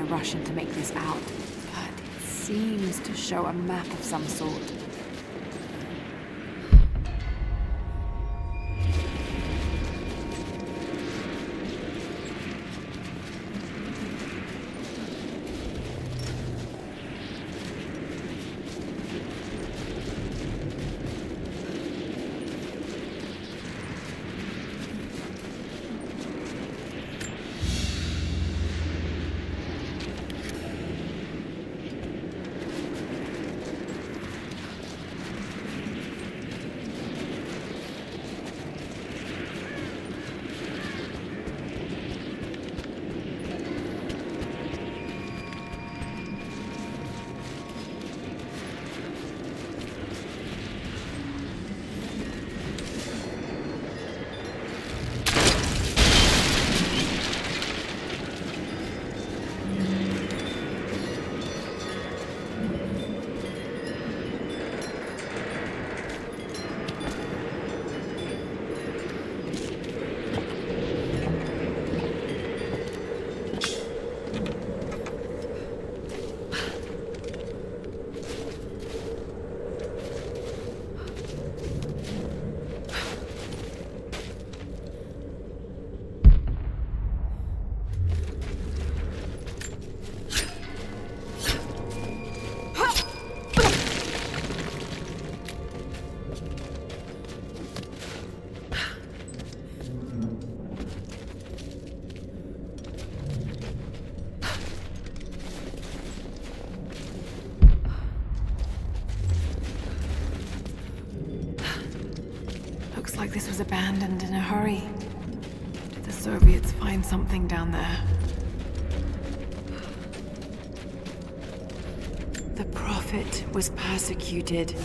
I rush in to make this out, but it seems to show a map of some sort. Looks like this was abandoned in a hurry. Did the Soviets find something down there? The Prophet was persecuted,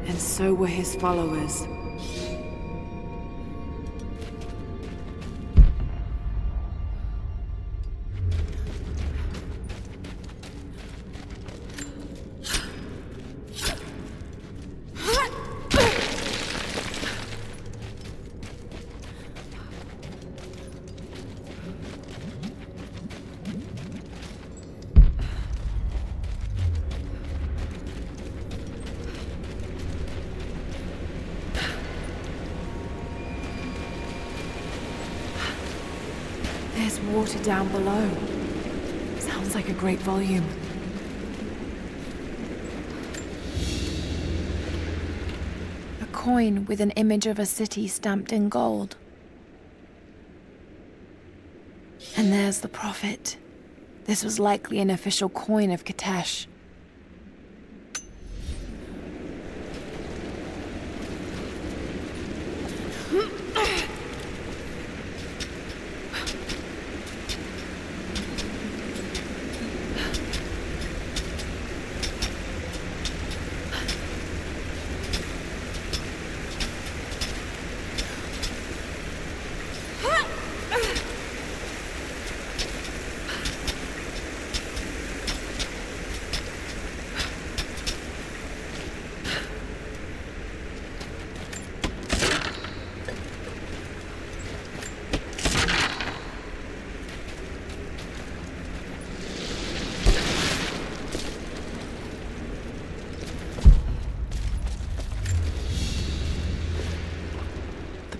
and so were his followers. There's water down below. Sounds like a great volume. A coin with an image of a city stamped in gold. And there's the Prophet. This was likely an official coin of Katesh.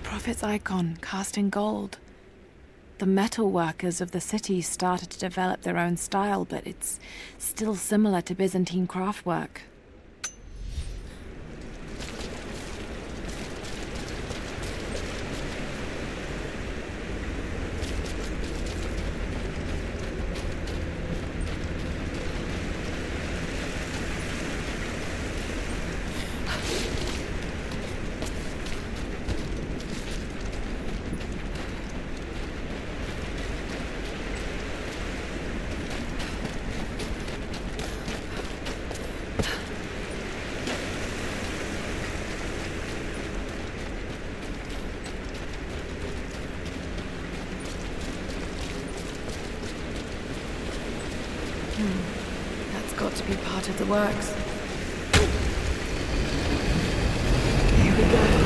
Prophet's icon cast in gold. The metal workers of the city started to develop their own style, but it's still similar to Byzantine craftwork. That's got to be part of the works. Here we go.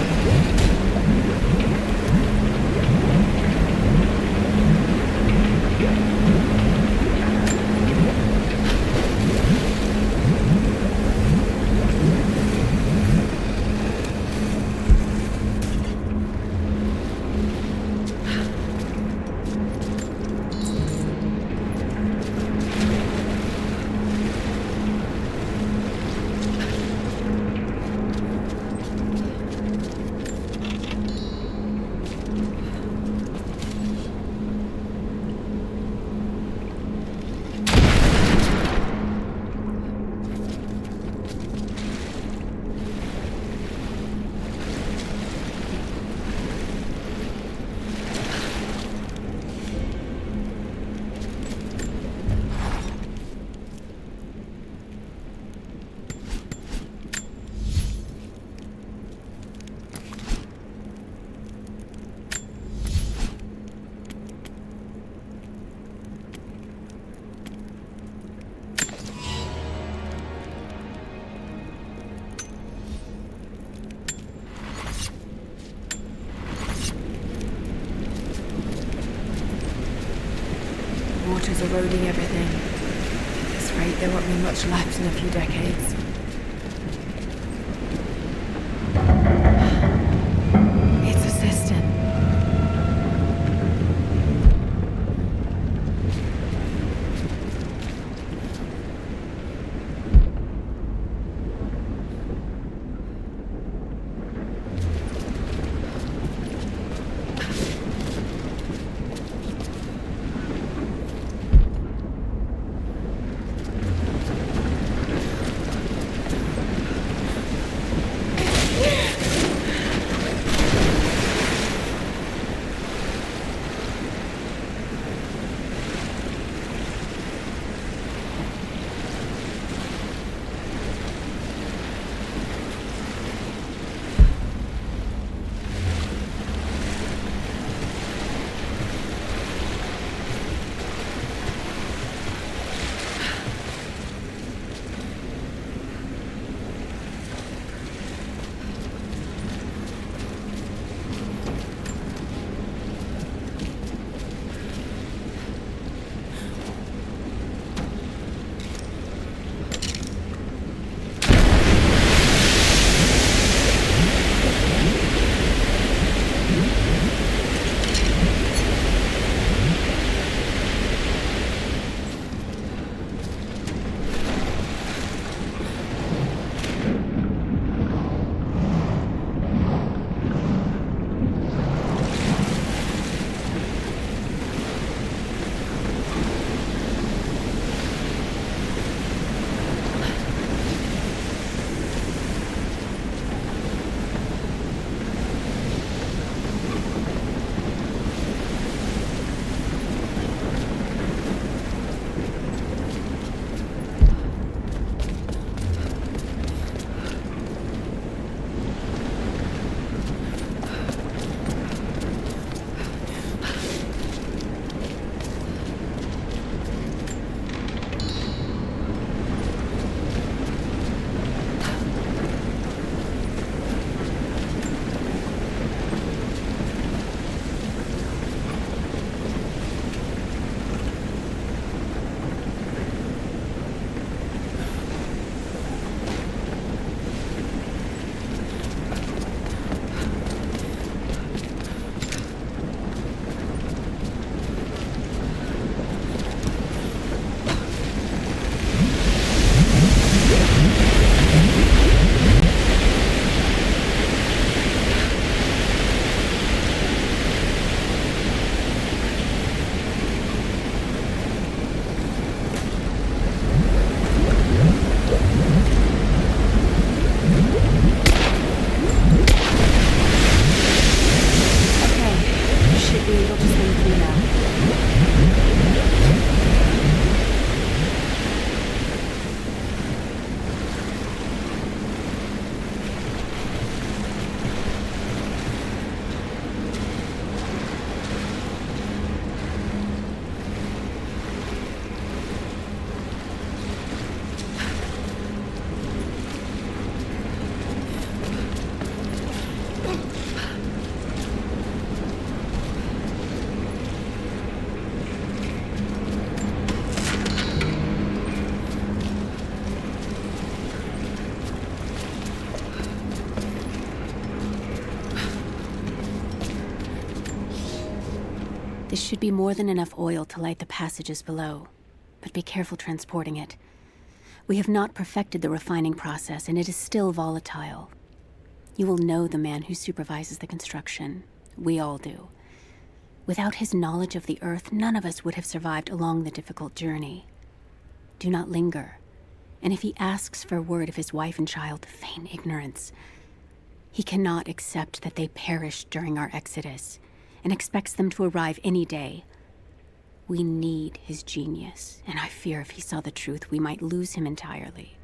water's eroding everything. At this rate, there won't be much left in a few decades. It's a cistern. This should be more than enough oil to light the passages below, but be careful transporting it. We have not perfected the refining process, and it is still volatile. You will know the man who supervises the construction. We all do. Without his knowledge of the Earth, none of us would have survived along the difficult journey. Do not linger, and if he asks for word of his wife and child, feign ignorance. He cannot accept that they perished during our exodus, and expects them to arrive any day. We need his genius, and I fear if he saw the truth, we might lose him entirely.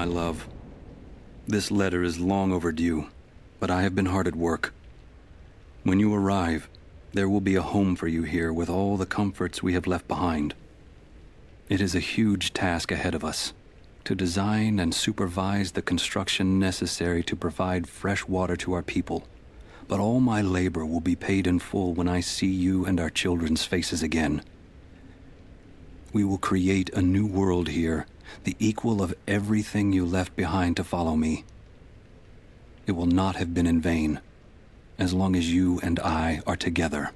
my love. This letter is long overdue, but I have been hard at work. When you arrive, there will be a home for you here with all the comforts we have left behind. It is a huge task ahead of us, to design and supervise the construction necessary to provide fresh water to our people. But all my labor will be paid in full when I see you and our children's faces again. We will create a new world here, the equal of everything you left behind to follow me. It will not have been in vain, as long as you and I are together.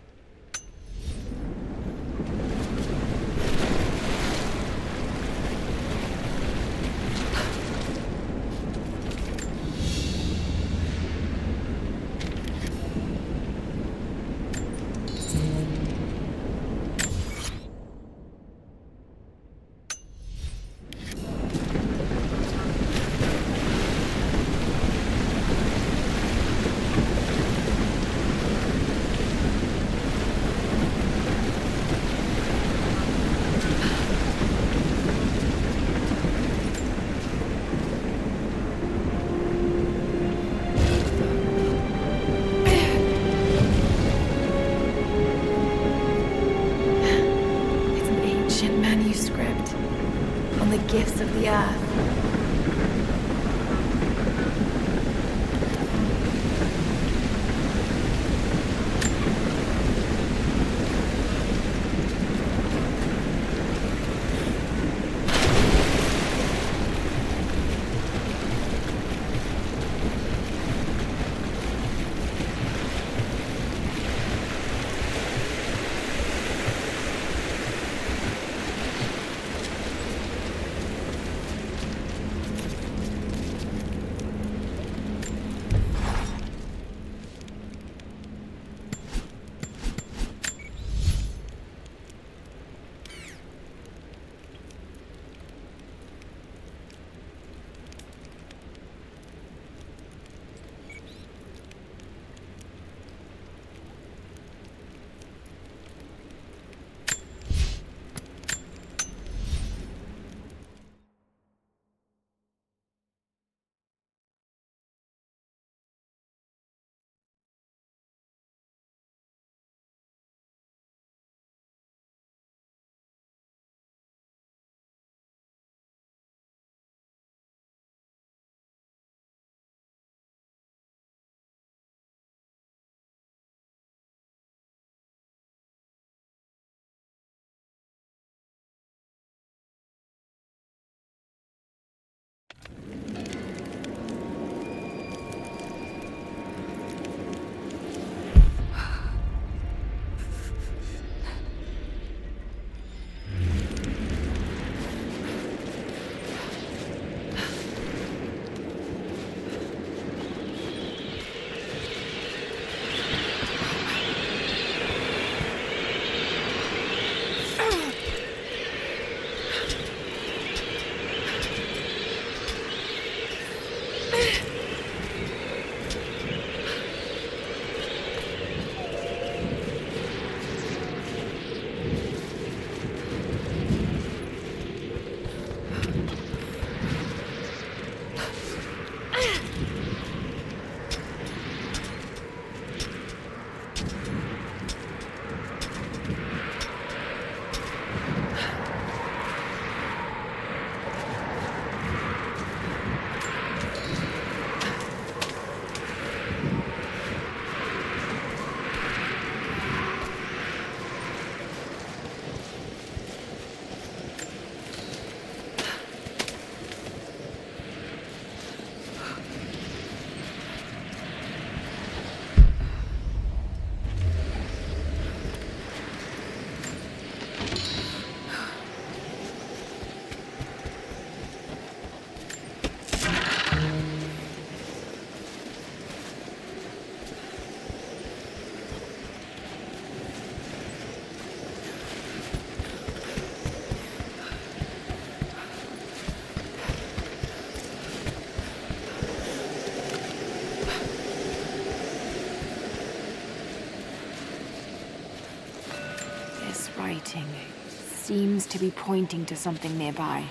Gifts of the earth. Writing seems to be pointing to something nearby.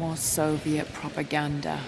More Soviet propaganda.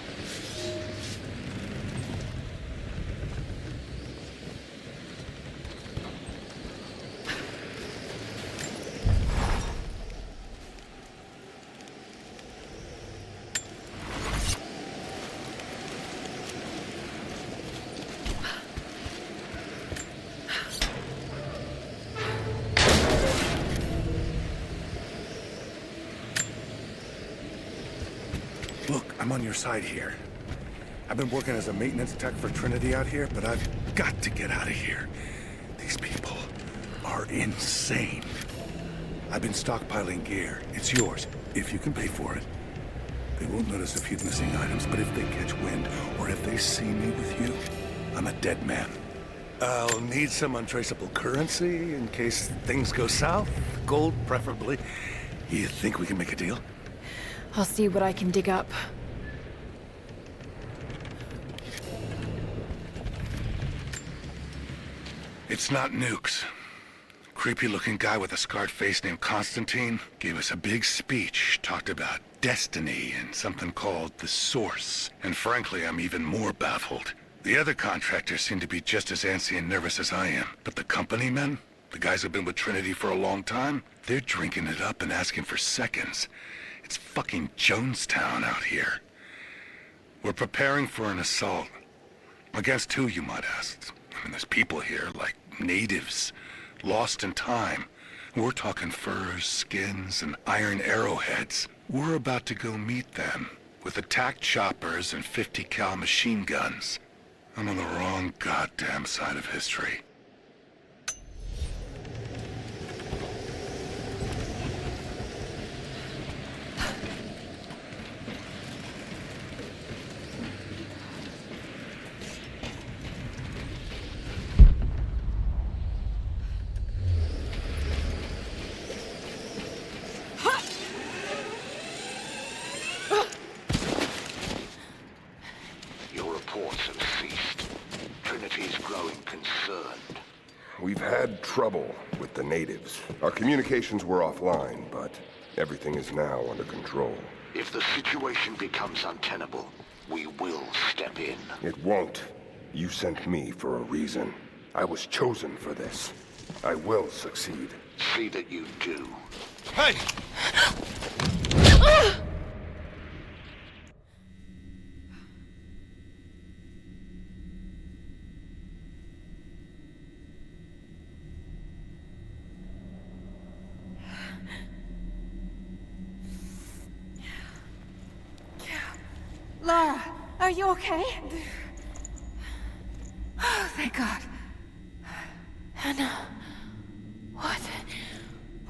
Look, I'm on your side here. I've been working as a maintenance tech for Trinity out here, but I've got to get out of here. These people are insane. I've been stockpiling gear. It's yours, if you can pay for it. They won't notice a few missing items, but if they catch wind, or if they see me with you, I'm a dead man. I'll need some untraceable currency in case things go south. Gold, preferably. You think we can make a deal? I'll see what I can dig up. It's not nukes. Creepy-looking guy with a scarred face named Constantine gave us a big speech, talked about destiny and something called the Source. And frankly, I'm even more baffled. The other contractors seem to be just as antsy and nervous as I am. But the company men, the guys who've been with Trinity for a long time, they're drinking it up and asking for seconds. It's fucking Jonestown out here. We're preparing for an assault. Against who, you might ask? I mean, there's people here, like natives, lost in time. We're talking furs, skins, and iron arrowheads. We're about to go meet them with attack choppers and 50 cal machine guns. I'm on the wrong goddamn side of history. We've had trouble with the natives. Our communications were offline, but everything is now under control. If the situation becomes untenable, we will step in. It won't. You sent me for a reason. I was chosen for this. I will succeed. See that you do. Hey! Lara, are you okay? Oh, thank God. Hannah, what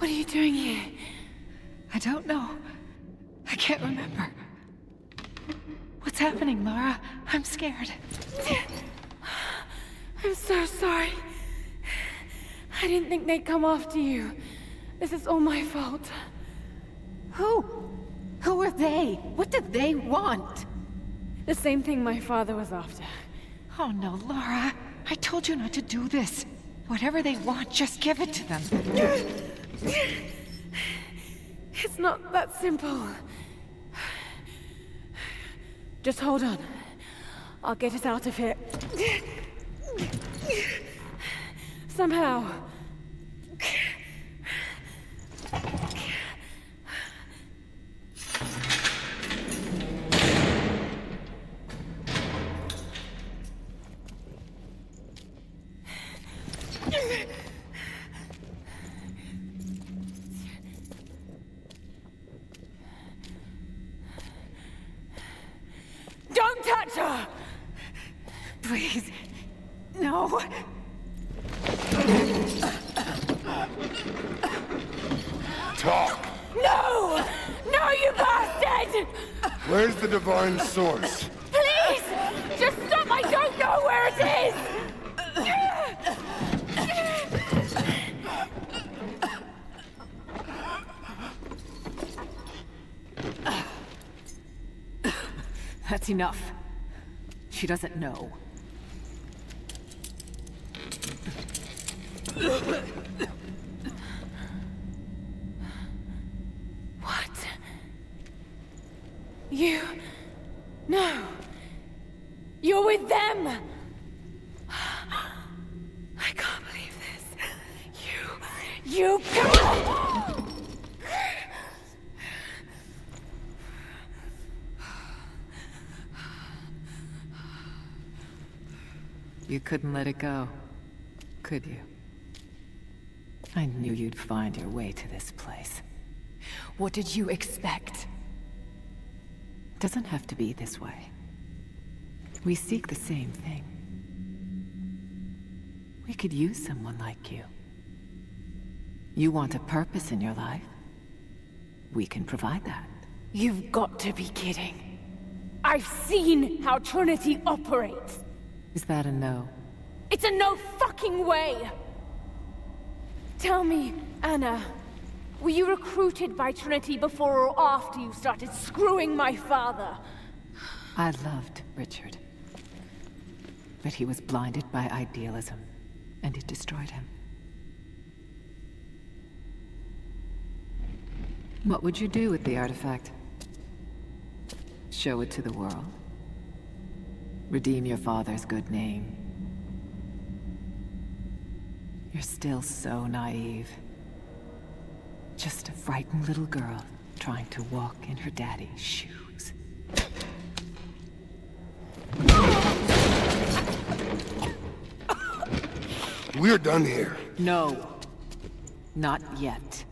are you doing here? I don't know. I can't remember. What's happening, Lara? I'm scared. I'm so sorry. I didn't think they'd come after you. This is all my fault. Who? Who are they? What did they want? The same thing my father was after. Oh no, Lara. I told you not to do this. Whatever they want, just give it to them. It's not that simple. Just hold on. I'll get us out of here. Somehow. Don't touch her! Please. No. Talk! No! No, you bastard! Where's the divine source? Please! Just stop! I don't know where it is! That's enough. She doesn't know. What? You You couldn't let it go, could you? I knew you'd find your way to this place. What did you expect? Doesn't have to be this way. We seek the same thing. We could use someone like you. You want a purpose in your life? We can provide that. You've got to be kidding. I've seen how Trinity operates. Is that a no? It's a no fucking way! Tell me, Anna, were you recruited by Trinity before or after you started screwing my father? I loved Richard. But he was blinded by idealism, and it destroyed him. What would you do with the artifact? Show it to the world? Redeem your father's good name? You're still so naive. Just a frightened little girl trying to walk in her daddy's shoes. We're done here. No. Not yet.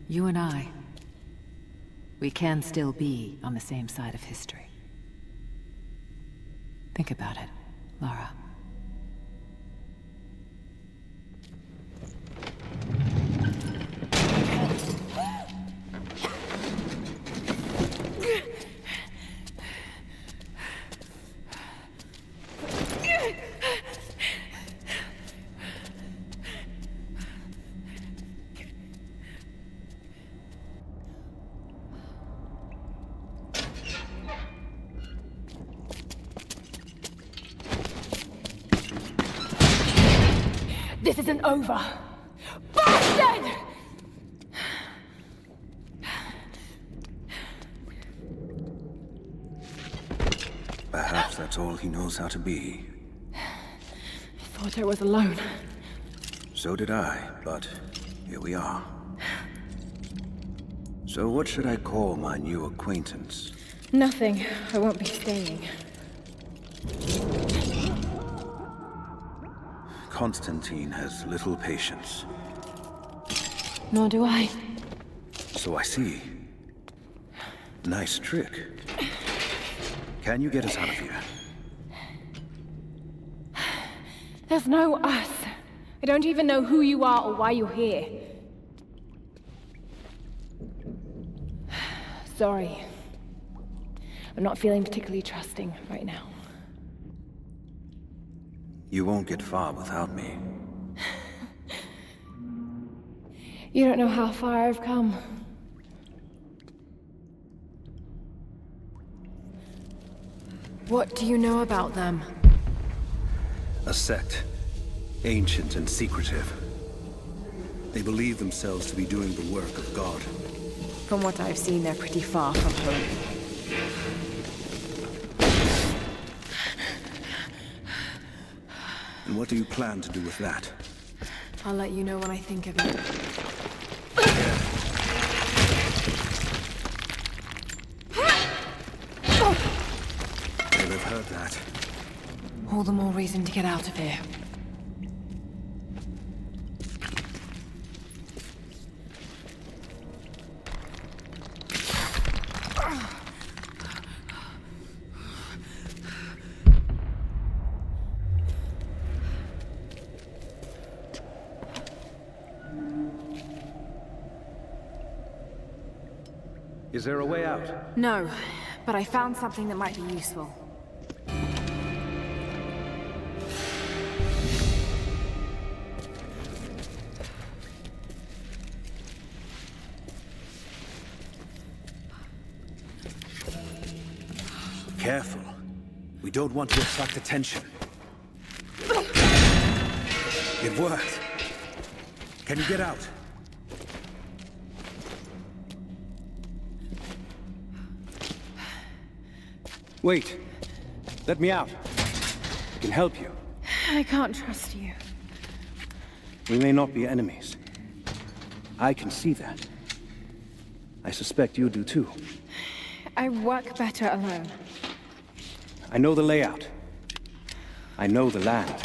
You and I, we can still be on the same side of history. Think about it, Lara. This isn't over! Bastard! Perhaps that's all he knows how to be. I thought I was alone. So did I, but here we are. So what should I call my new acquaintance? Nothing. I won't be staying. Constantine has little patience. Nor do I. So I see. Nice trick. Can you get us out of here? There's no us. I don't even know who you are or why you're here. Sorry. I'm not feeling particularly trusting right now. You won't get far without me. You don't know how far I've come. What do you know about them? A sect. Ancient and secretive. They believe themselves to be doing the work of God. From what I've seen, they're pretty far from home. And what do you plan to do with that? I'll let you know when I think of it. Well, I've heard that. All the more reason to get out of here. Is there a way out? No, but I found something that might be useful. Careful. We don't want to attract attention. It worked. Can you get out? Wait. Let me out. I can help you. I can't trust you. We may not be enemies. I can see that. I suspect you do too. I work better alone. I know the layout. I know the land.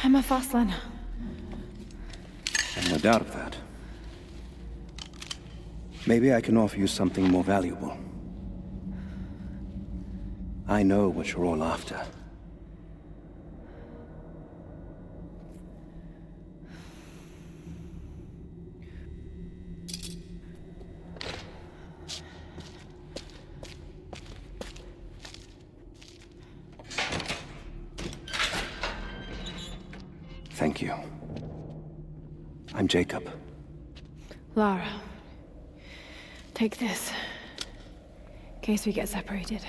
I'm a fast learner. And no doubt of that. Maybe I can offer you something more valuable. I know what you're all after. Thank you. I'm Jacob. Lara. Take this. In case we get separated.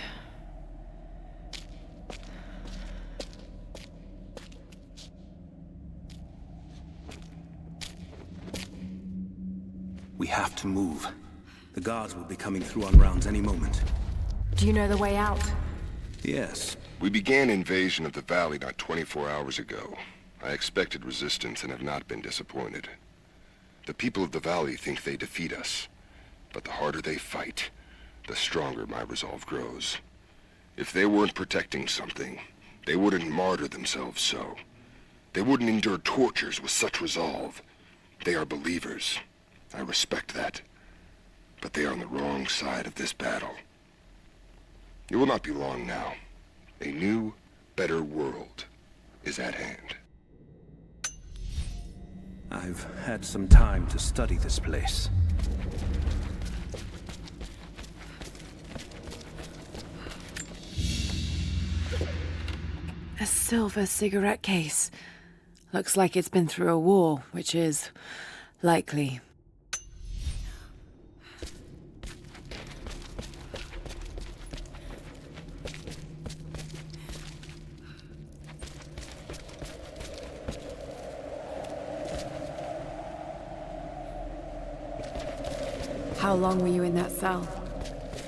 We have to move. The guards will be coming through on rounds any moment. Do you know the way out? Yes. We began invasion of the valley not 24 hours ago. I expected resistance and have not been disappointed. The people of the valley think they defeat us, but the harder they fight, the stronger my resolve grows. If they weren't protecting something, they wouldn't martyr themselves so. They wouldn't endure tortures with such resolve. They are believers. I respect that. But they are on the wrong side of this battle. It will not be long now. A new, better world is at hand. I've had some time to study this place. A silver cigarette case. Looks like it's been through a war, which is likely. How long were you in that cell?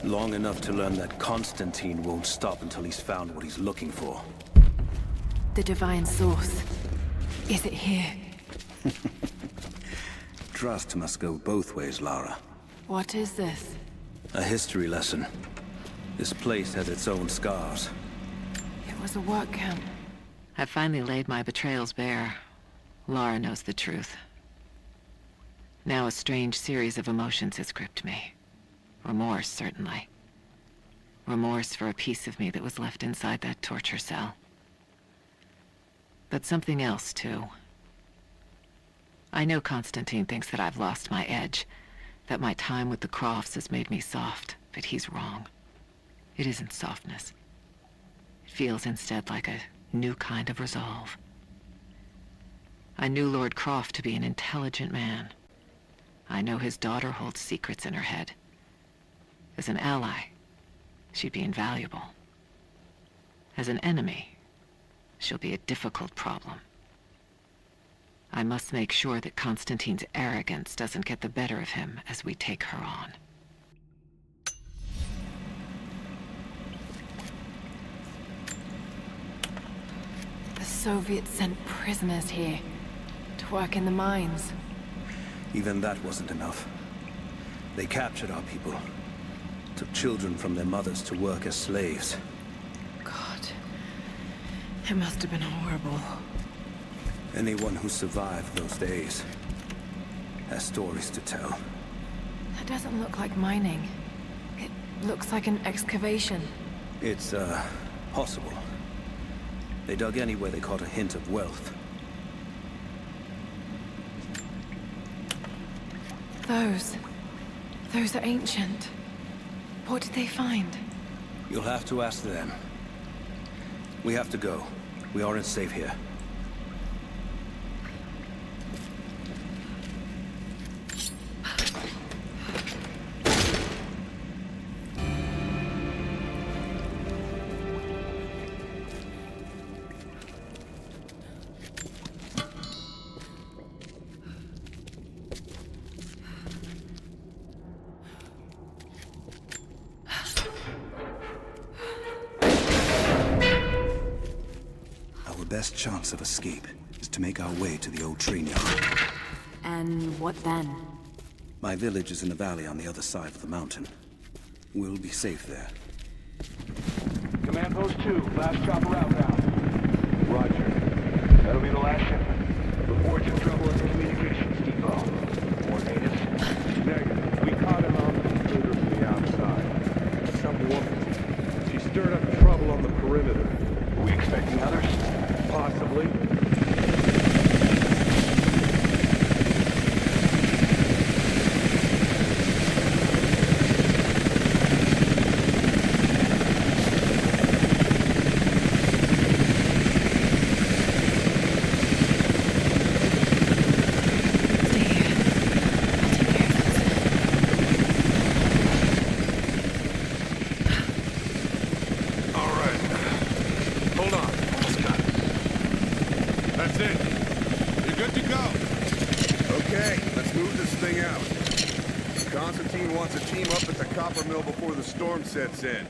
Long enough to learn that Constantine won't stop until he's found what he's looking for. The divine source. Is it here? Trust must go both ways, Lara. What is this? A history lesson. This place has its own scars. It was a work camp. I finally laid my betrayals bare. Lara knows the truth. Now a strange series of emotions has gripped me. Remorse, certainly. Remorse for a piece of me that was left inside that torture cell. But something else, too. I know Constantine thinks that I've lost my edge, that my time with the Crofts has made me soft, but he's wrong. It isn't softness. It feels instead like a new kind of resolve. I knew Lord Croft to be an intelligent man. I know his daughter holds secrets in her head. As an ally, she'd be invaluable. As an enemy, she'll be a difficult problem. I must make sure that Constantine's arrogance doesn't get the better of him as we take her on. The Soviets sent prisoners here to work in the mines. Even that wasn't enough. They captured our people. Took children from their mothers to work as slaves. God. It must have been horrible. Anyone who survived those days has stories to tell. That doesn't look like mining. It looks like an excavation. It's, possible. They dug anywhere they caught a hint of wealth. Those are ancient. What did they find? You'll have to ask them. We have to go. We aren't safe here. best chance of escape is to make our way to the old train yard. And what then? My village is in the valley on the other side of the mountain. We'll be safe there. Command Post 2, last chopper outbound. Roger. That'll be the last shipment. Reports of trouble at the communications depot. More natives? Negative. We caught him on the intruder from the outside. Some woman. She stirred up trouble on the perimeter. Are we expecting others? Possibly. Before the storm sets in.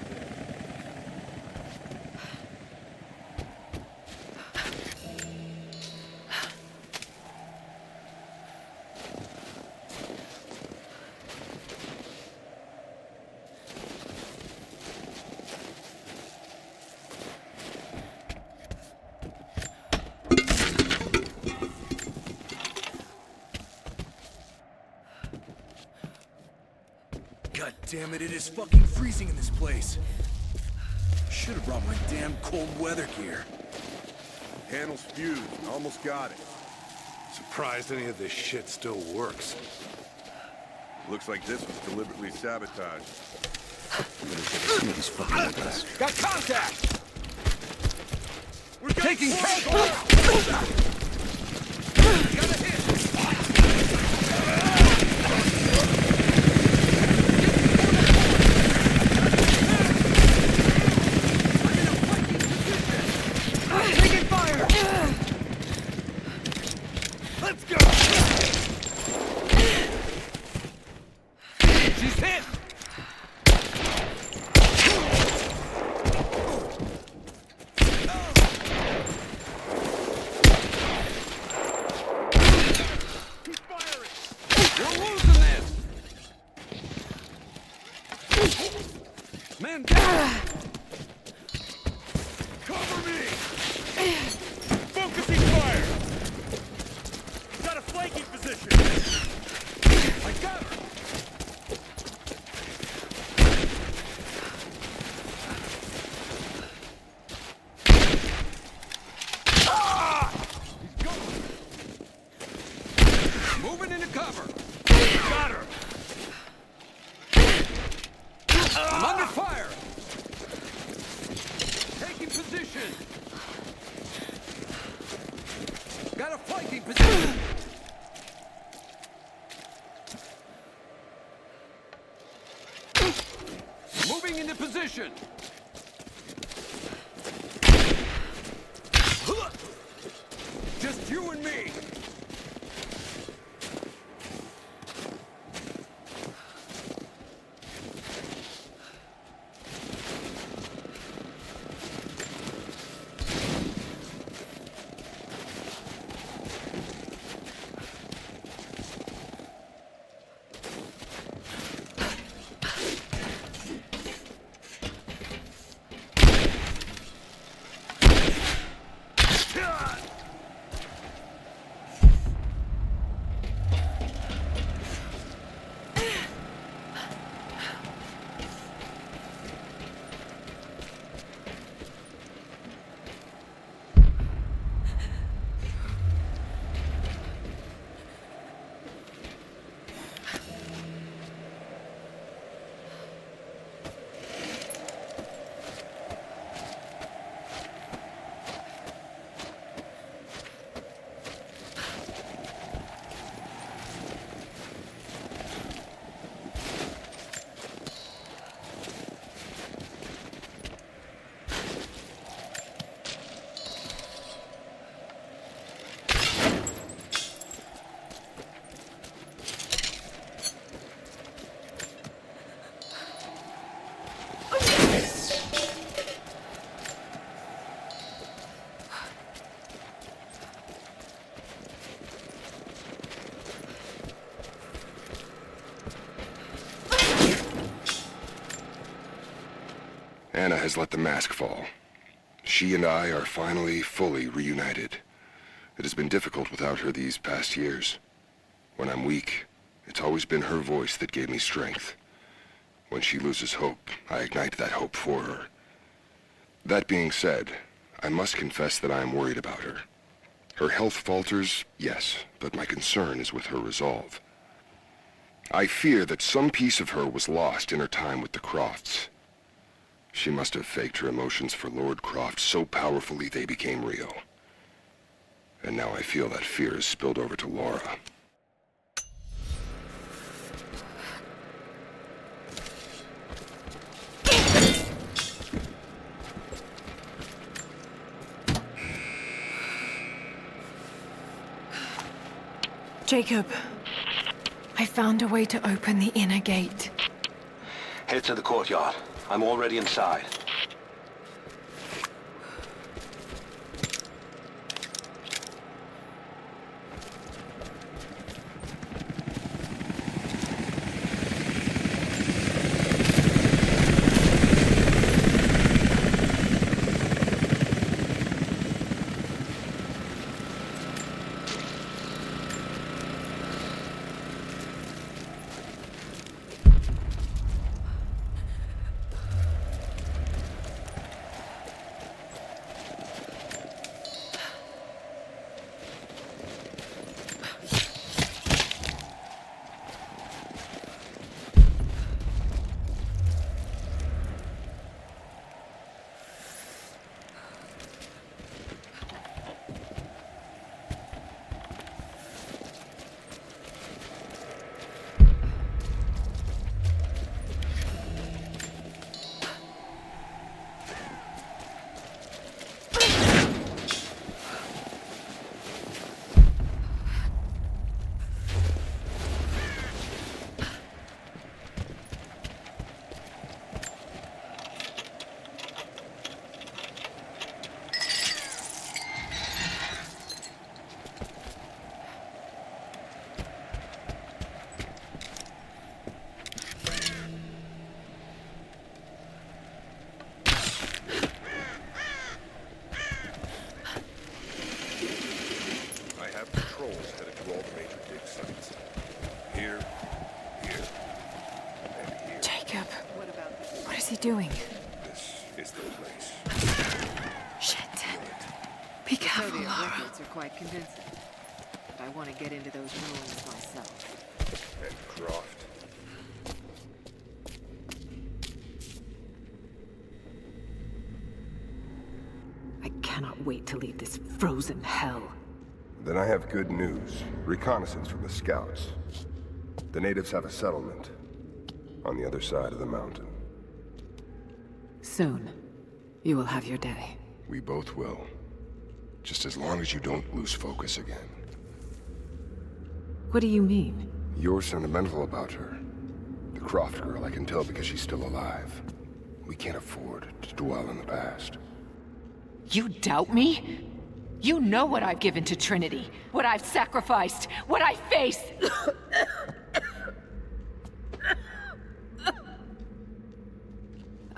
God damn it, it is fucking freezing in this place. Should have brought my damn cold weather gear. Panel's fused. Almost got it. Surprised any of this shit still works. Looks like this was deliberately sabotaged. He's fucking with us. Got contact! We're taking casualties! Got a hit! Let's go! She's hit! Keep firing! We're losing this! Man down! Cover me! Focusing fire! Flanking position! I got her! Ah! He's going! Moving into cover! Got her! I'm under fire! Taking position! Got a flanking position! Moving into position. Just you and me. Anna has let the mask fall. She and I are finally fully reunited. It has been difficult without her these past years. When I'm weak, it's always been her voice that gave me strength. When she loses hope, I ignite that hope for her. That being said, I must confess that I am worried about her. Her health falters, yes, but my concern is with her resolve. I fear that some piece of her was lost in her time with the Crofts. She must have faked her emotions for Lord Croft so powerfully they became real. And now I feel that fear has spilled over to Lara. Jacob, I found a way to open the inner gate. Head to the courtyard. I'm already inside. What's he doing? This is the place. Shit. Be careful, The Lara. records are quite convincing. But I want to get into those ruins myself. And Croft. I cannot wait to leave this frozen hell. Then I have good news. Reconnaissance from the scouts. The natives have a settlement on the other side of the mountain. Soon, you will have your day. We both will. Just as long as you don't lose focus again. What do you mean? You're sentimental about her. The Croft girl, I can tell because she's still alive. We can't afford to dwell in the past. You doubt me? You know what I've given to Trinity, what I've sacrificed, what I face.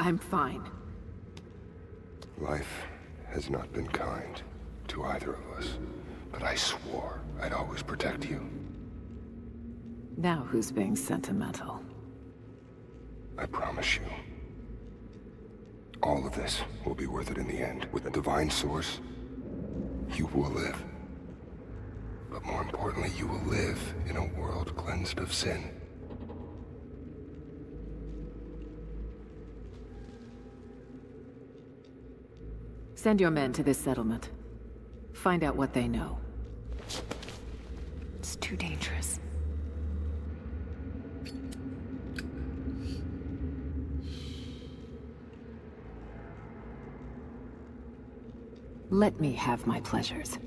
I'm fine. Life has not been kind to either of us, but I swore I'd always protect you. Now who's being sentimental? I promise you. All of this will be worth it in the end. With the divine source, you will live. But more importantly, you will live in a world cleansed of sin. Send your men to this settlement. Find out what they know. It's too dangerous. Let me have my pleasures.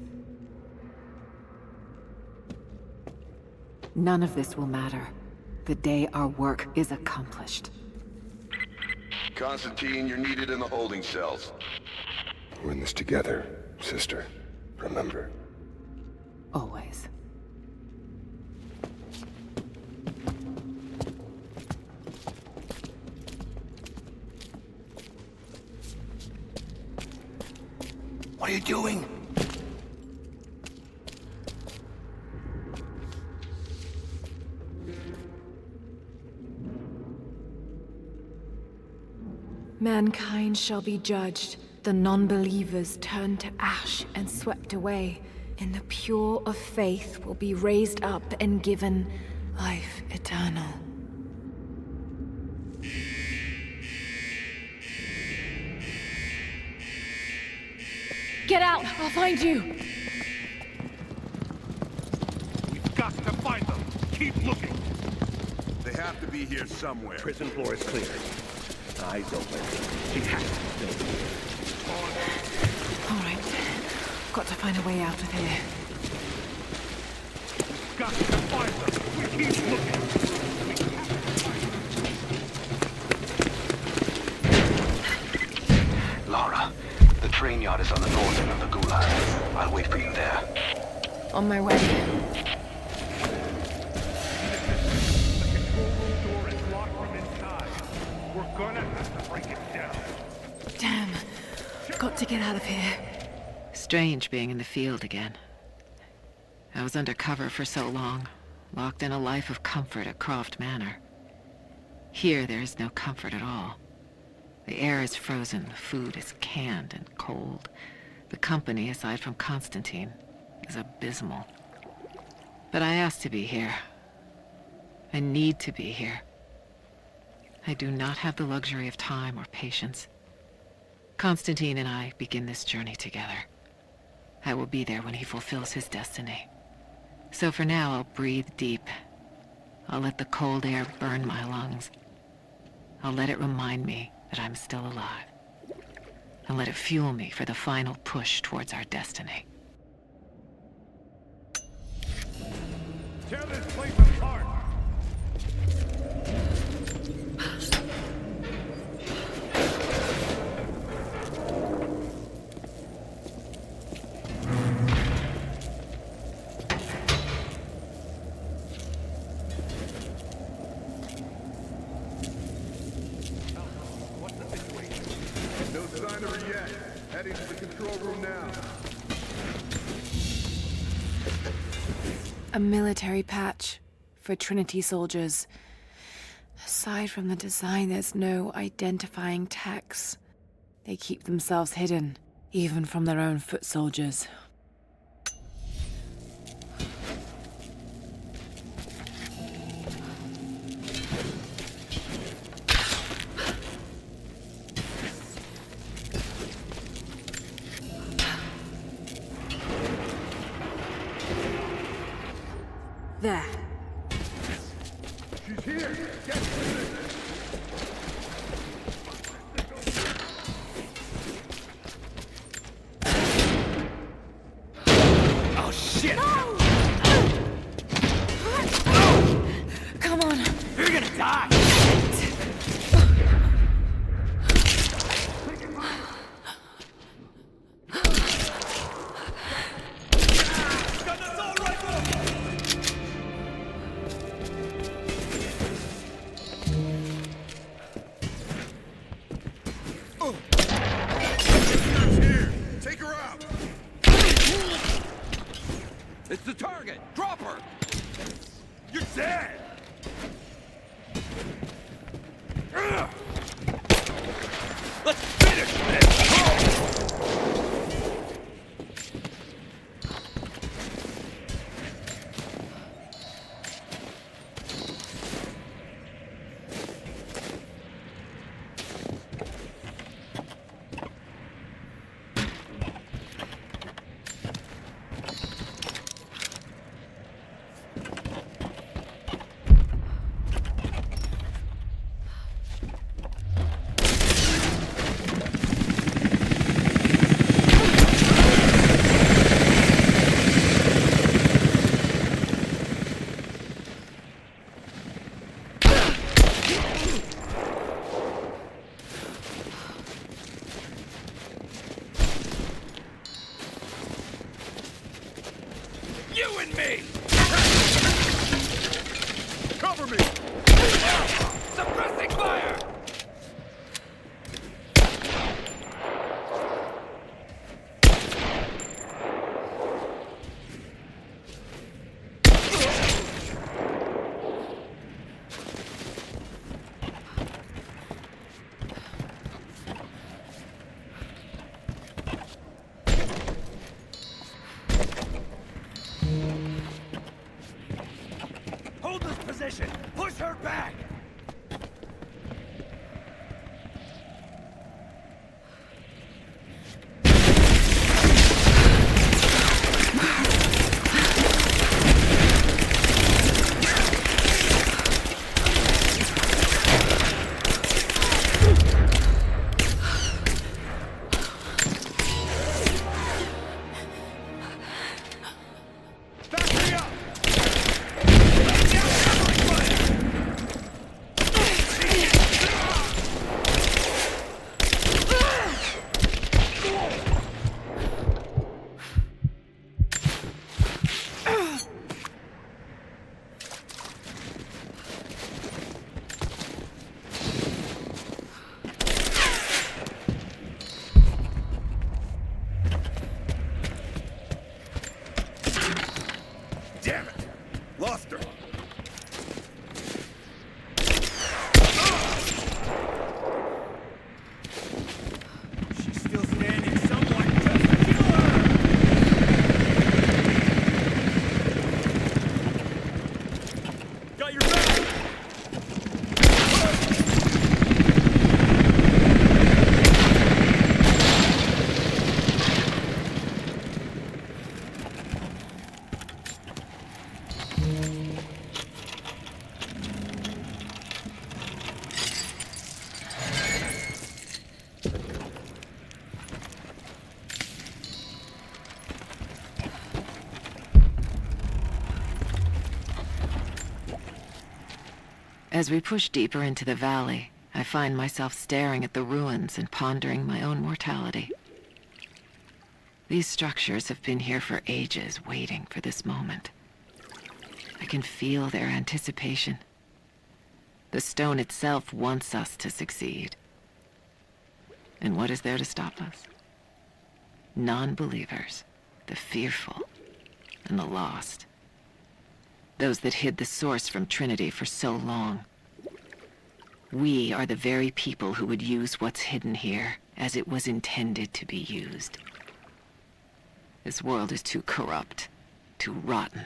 None of this will matter the day our work is accomplished. Constantine, you're needed in the holding cells. We're in this together, sister. Remember. Always. What are you doing? Mankind shall be judged. The non-believers turned to ash and swept away. And the pure of faith will be raised up and given life eternal. Get out! I'll find you! We've got to find them. Keep looking. They have to be here somewhere. Prison floor is clear. Eyes open. She has to still be here. All right. Got to find a way out of here. We've got to find them. We keep looking. Lara, the train yard is on the north end of the Gulag. I'll wait for you there. On my way. We're gonna have to break it down. Damn. Got to get out of here. Strange being in the field again. I was under cover for so long, locked in a life of comfort at Croft Manor. Here there is no comfort at all. The air is frozen, the food is canned and cold. The company, aside from Constantine, is abysmal. But I asked to be here. I need to be here. I do not have the luxury of time or patience. Constantine and I begin this journey together. I will be there when he fulfills his destiny. So for now, I'll breathe deep. I'll let the cold air burn my lungs. I'll let it remind me that I'm still alive. And let it fuel me for the final push towards our destiny. Tear this place apart! No sign of her yet. Heading to the control room now. A military patch for Trinity soldiers. Aside from the design, there's no identifying text. They keep themselves hidden, even from their own foot soldiers. There. She's here! Get to Oh, shit! Come on. You're gonna die! It's the target! Drop her! You're dead! Let's finish this! You and me! Cover me! Suppressing fire! position! Push her back! Damn it! Lost her! She's still standing. Someone just kill her! Got your back! As we push deeper into the valley, I find myself staring at the ruins and pondering my own mortality. These structures have been here for ages, waiting for this moment. I can feel their anticipation. The stone itself wants us to succeed. And what is there to stop us? Non-believers, the fearful, and the lost. Those that hid the source from Trinity for so long. We are the very people who would use what's hidden here as it was intended to be used. This world is too corrupt, too rotten,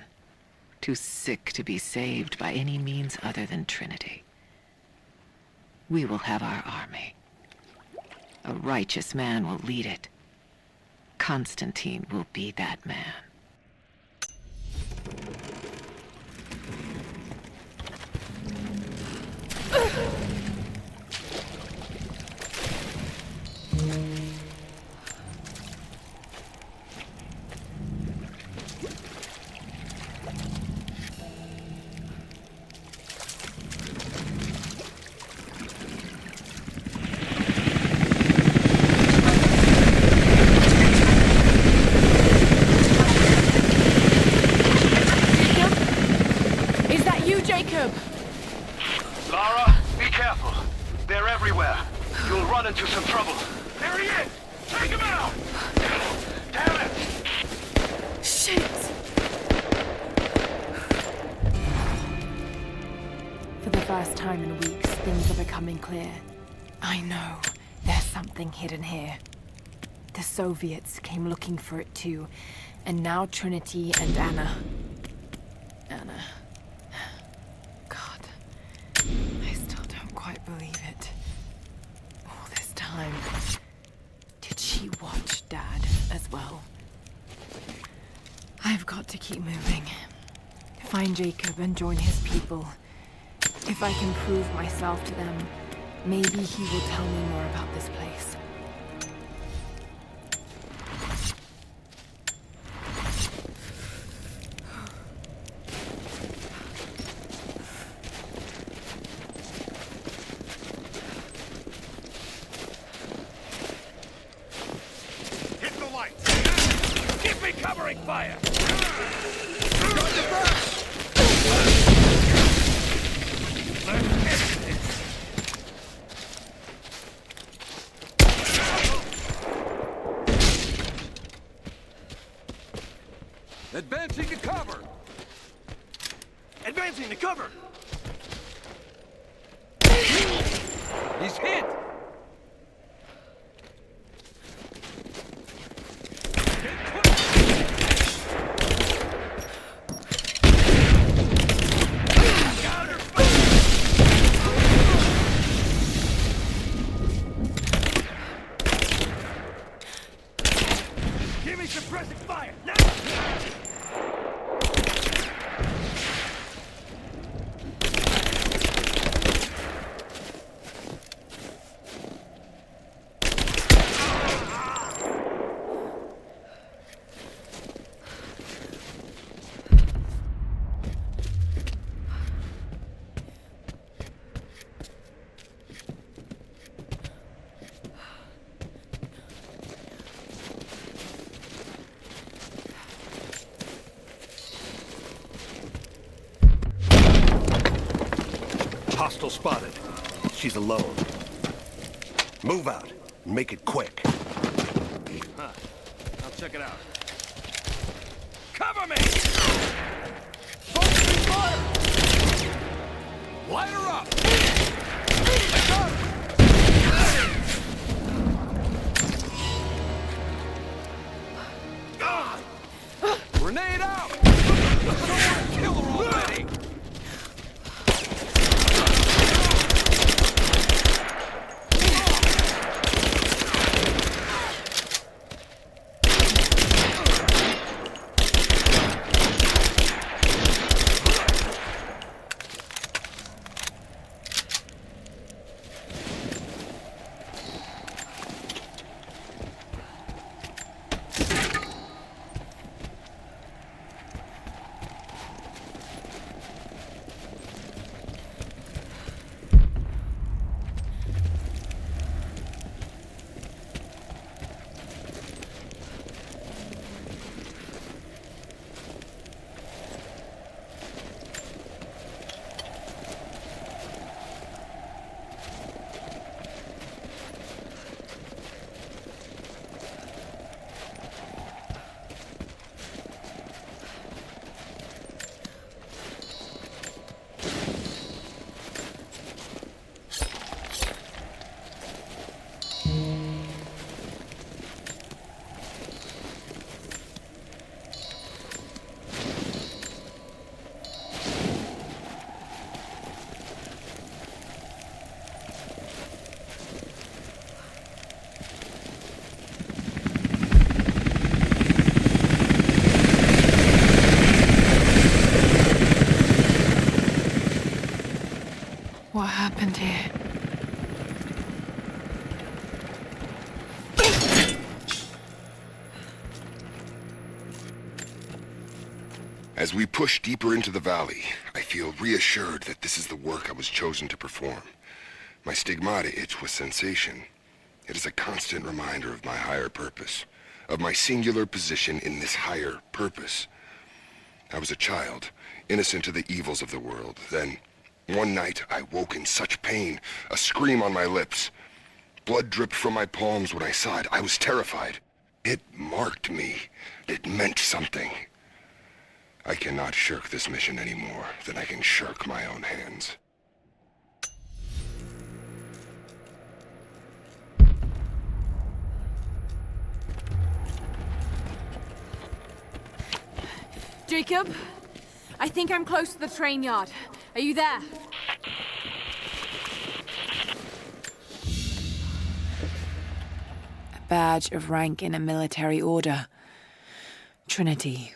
too sick to be saved by any means other than Trinity. We will have our army. A righteous man will lead it. Constantine will be that man. Lara, be careful. They're everywhere. You'll run into some trouble. There he is! Take him out! Damn it! Shit! For the first time in weeks, things are becoming clear. I know. There's something hidden here. The Soviets came looking for it too, and now Trinity and Anna. God, I still don't quite believe it. All this time, did she watch Dad as well? I've got to keep moving. Find Jacob and join his people. If I can prove myself to them, maybe he will tell me more about this place. Hit the lights! Keep me covering fire! Advancing to cover! Advancing to cover! He's hit! Got her! Suppressing fire! Now! Hostile spotted. She's alone. Move out and make it quick. Huh. I'll check it out. Cover me! Open fire! Light her up! Grenade out! Someone kill her already! What happened here? As we push deeper into the valley, I feel reassured that this is the work I was chosen to perform. My stigmata itch with sensation. It is a constant reminder of my higher purpose, of my singular position in this higher purpose. I was a child, innocent to the evils of the world. Then, one night, I woke in such pain, a scream on my lips. Blood dripped from my palms when I saw it. I was terrified. It marked me. It meant something. I cannot shirk this mission any more than I can shirk my own hands. Jacob, I think I'm close to the train yard. Are you there? A badge of rank in a military order. Trinity.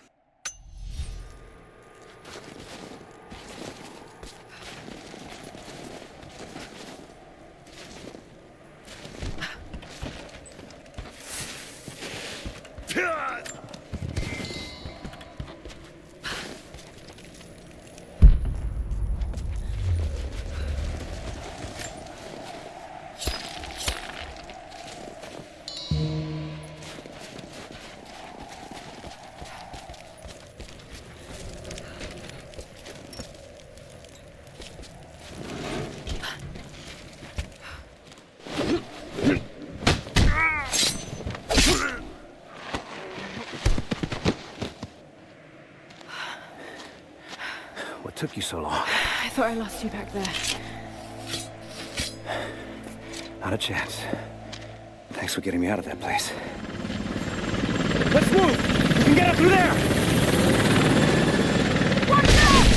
What took you so long? I thought I lost you back there. Not a chance. Thanks for getting me out of that place. Let's move! We can get up through there! Watch out!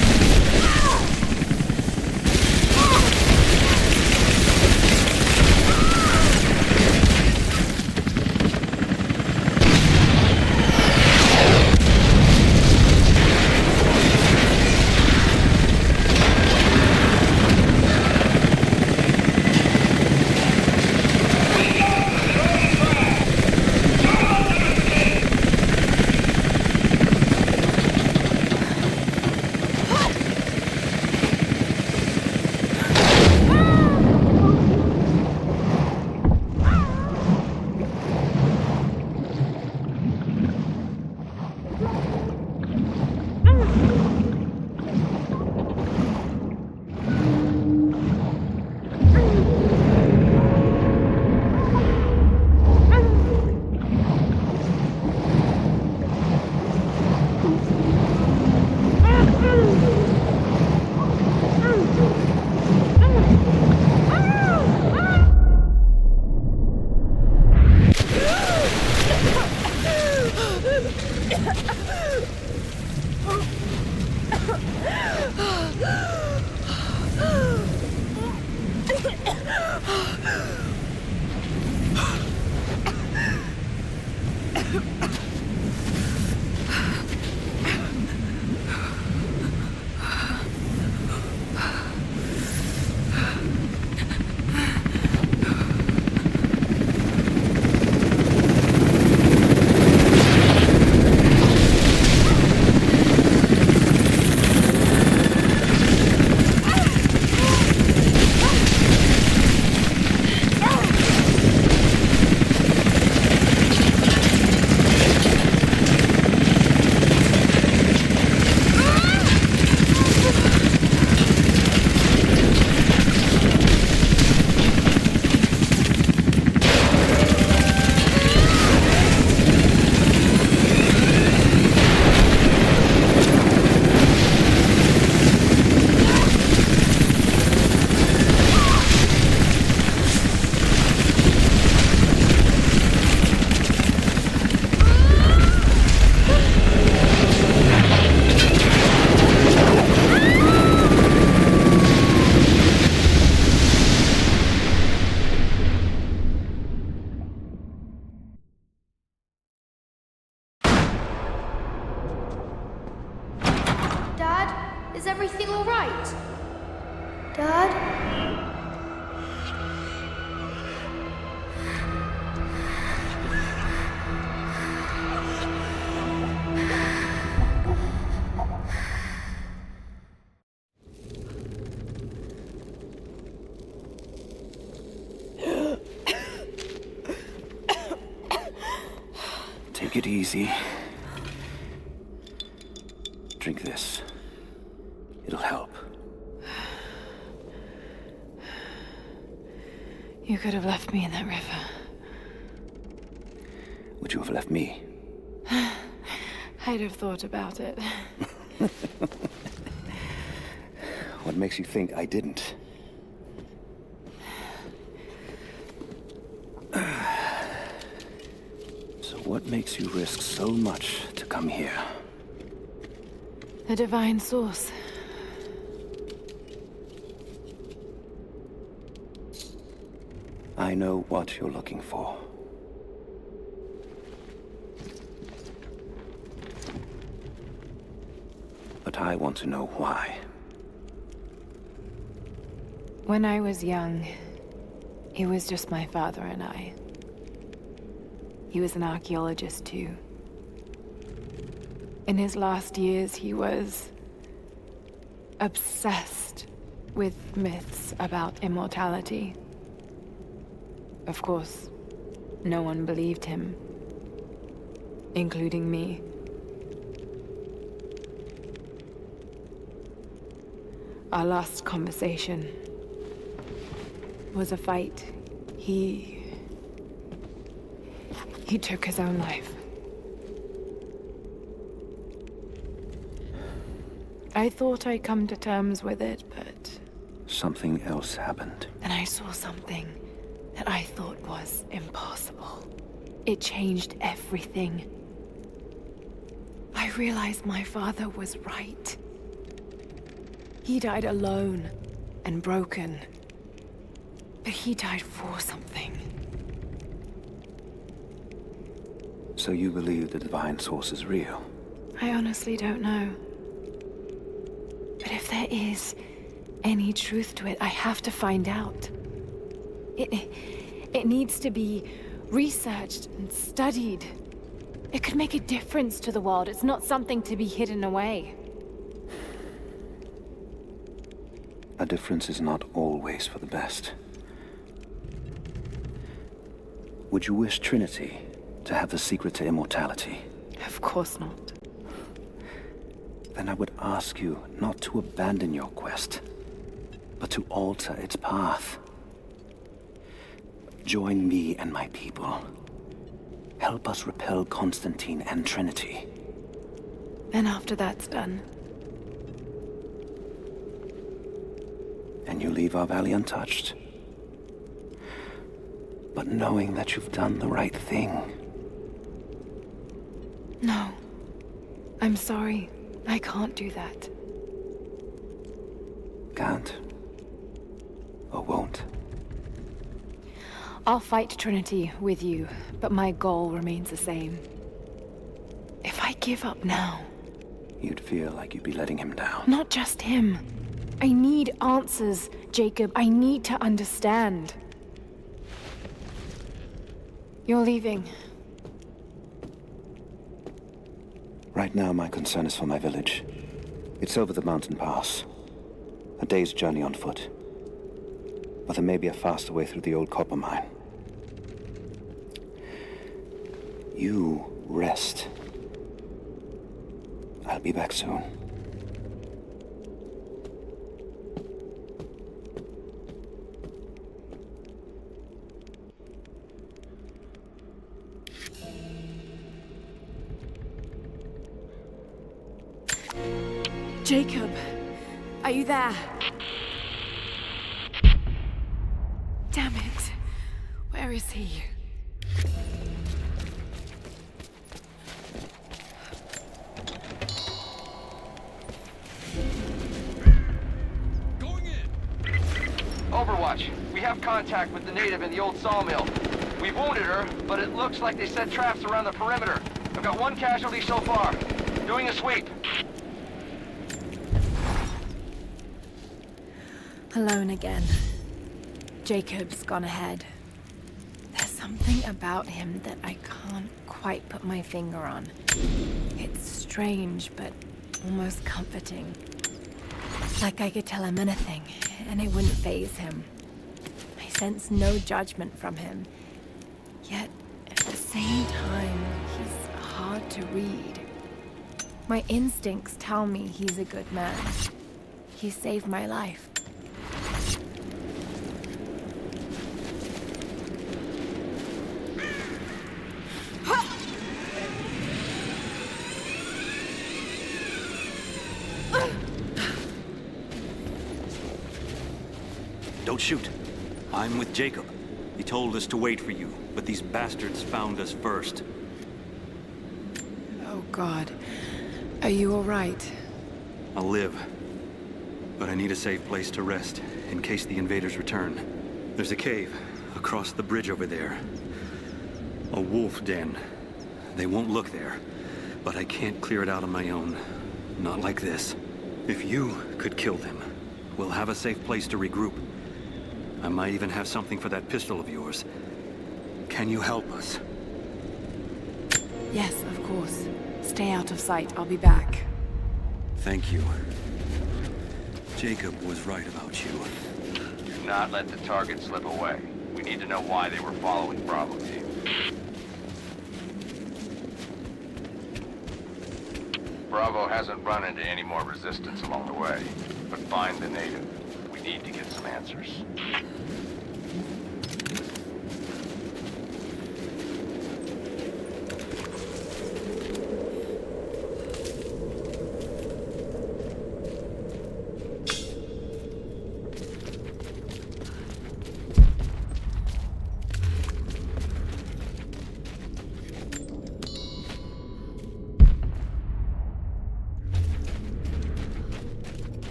Is everything all right? Dad? Take it easy. Drink this. It'll help. You could have left me in that river. Would you have left me? I'd have thought about it. What makes you think I didn't? So what makes you risk so much to come here? The divine source. I know what you're looking for. But I want to know why. When I was young, it was just my father and I. He was an archaeologist too. In his last years, he was obsessed with myths about immortality. Of course, no one believed him, including me. Our last conversation was a fight. He took his own life. I thought I'd come to terms with it, but... Something else happened. Then I saw something that I thought was impossible. It changed everything. I realized my father was right. He died alone and broken. But he died for something. So you believe the divine source is real? I honestly don't know. But if there is any truth to it, I have to find out. It needs to be researched and studied. It could make a difference to the world. It's not something to be hidden away. A difference is not always for the best. Would you wish Trinity to have the secret to immortality? Of course not. Then I would ask you not to abandon your quest, but to alter its path. Join me and my people. Help us repel Constantine and Trinity. Then after that's done... And you leave our valley untouched. But knowing that you've done the right thing. No. I'm sorry. I can't do that. Can't. Or won't. I'll fight Trinity with you, but my goal remains the same. If I give up now... You'd feel like you'd be letting him down. Not just him. I need answers, Jacob. I need to understand. You're leaving. Right now, my concern is for my village. It's over the mountain pass. A day's journey on foot. But there may be a faster way through the old copper mine. You rest. I'll be back soon. Jacob, are you there? Damn it. Where is he? Overwatch, we have contact with the native in the old sawmill. We wounded her, but it looks like they set traps around the perimeter. I've got one casualty so far. Doing a sweep. Alone again. Jacob's gone ahead. There's something about him that I can't quite put my finger on. It's strange, but almost comforting. Like I could tell him anything, and it wouldn't faze him. I sense no judgment from him. Yet, at the same time, he's hard to read. My instincts tell me he's a good man. He saved my life. Don't shoot. I'm with Jacob. He told us to wait for you, but these bastards found us first. Oh, God. Are you all right? I'll live. But I need a safe place to rest, in case the invaders return. There's a cave across the bridge over there. A wolf den. They won't look there, but I can't clear it out on my own. Not like this. If you could kill them, we'll have a safe place to regroup. I might even have something for that pistol of yours. Can you help us? Yes, of course. Stay out of sight. I'll be back. Thank you. Jacob was right about you. Do not let the target slip away. We need to know why they were following Bravo team. Bravo hasn't run into any more resistance along the way, but find the native. We need to get some answers.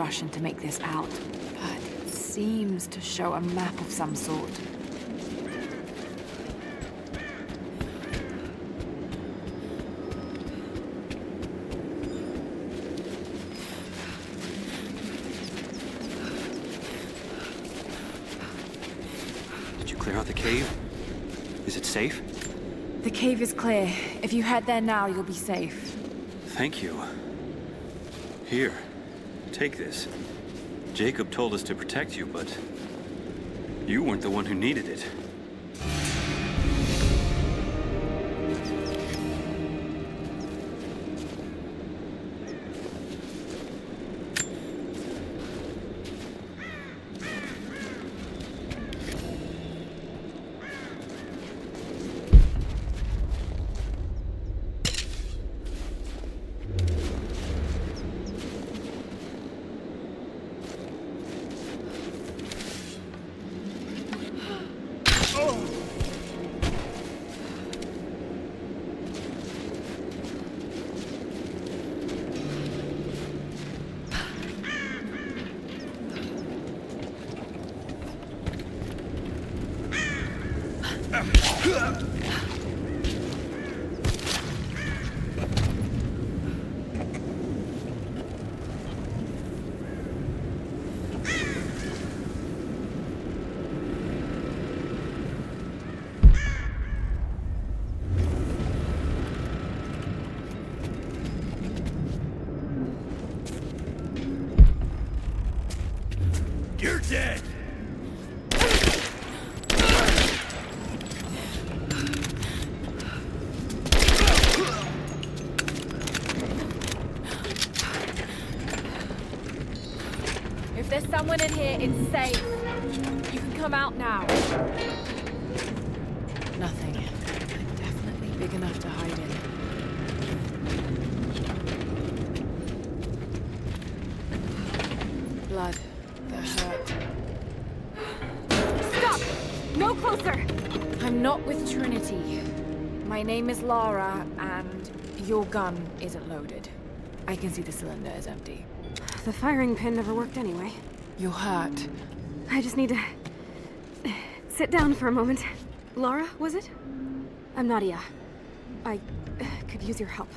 Russian to make this out, but it seems to show a map of some sort. Did you clear out the cave? Is it safe? The cave is clear. If you head there now, you'll be safe. Thank you. Here, take this. Jacob told us to protect you, but you weren't the one who needed it. You're dead! If there's someone in here, it's safe. You can come out now. Nothing. Definitely big enough to hide in. Blood. The hurt. Stop! No closer! I'm not with Trinity. My name is Lara, and your gun isn't loaded. I can see the cylinder is empty. The firing pin never worked anyway. You're hurt. I just need to sit down for a moment. Lara, was it? I'm Nadia. I could use your help.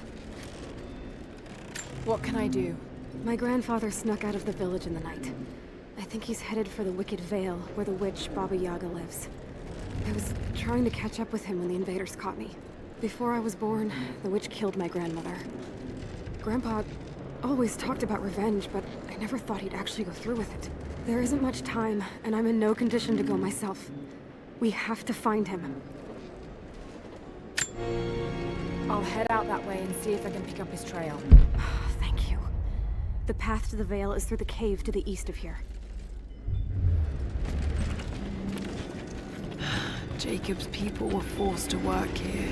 What can I do? My grandfather snuck out of the village in the night. I think he's headed for the Wicked Vale, where the witch Baba Yaga lives. I was trying to catch up with him when the invaders caught me. Before I was born, the witch killed my grandmother. Grandpa always talked about revenge, but I never thought he'd actually go through with it. There isn't much time, and I'm in no condition to go myself. We have to find him. I'll head out that way and see if I can pick up his trail. Thank you. The path to the Vale is through the cave to the east of here. Jacob's people were forced to work here.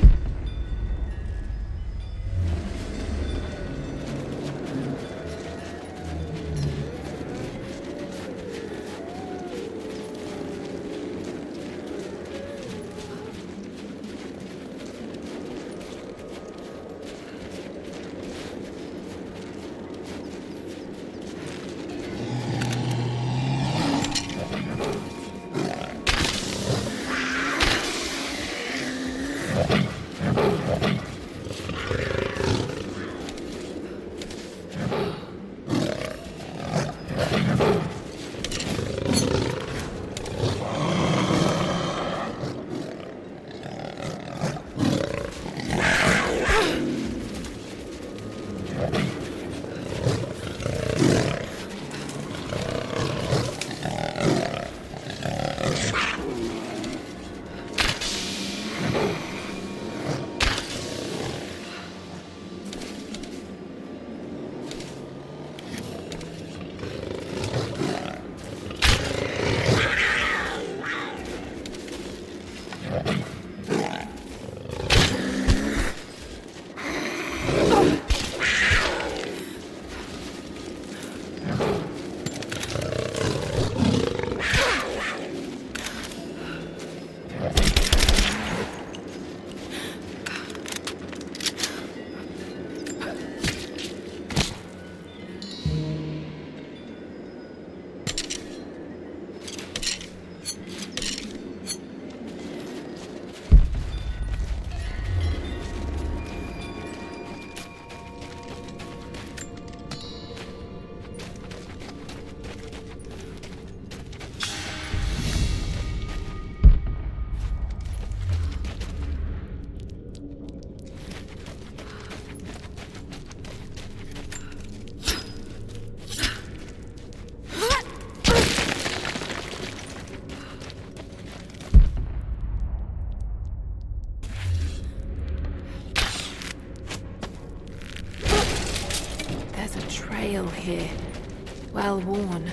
here. Well worn.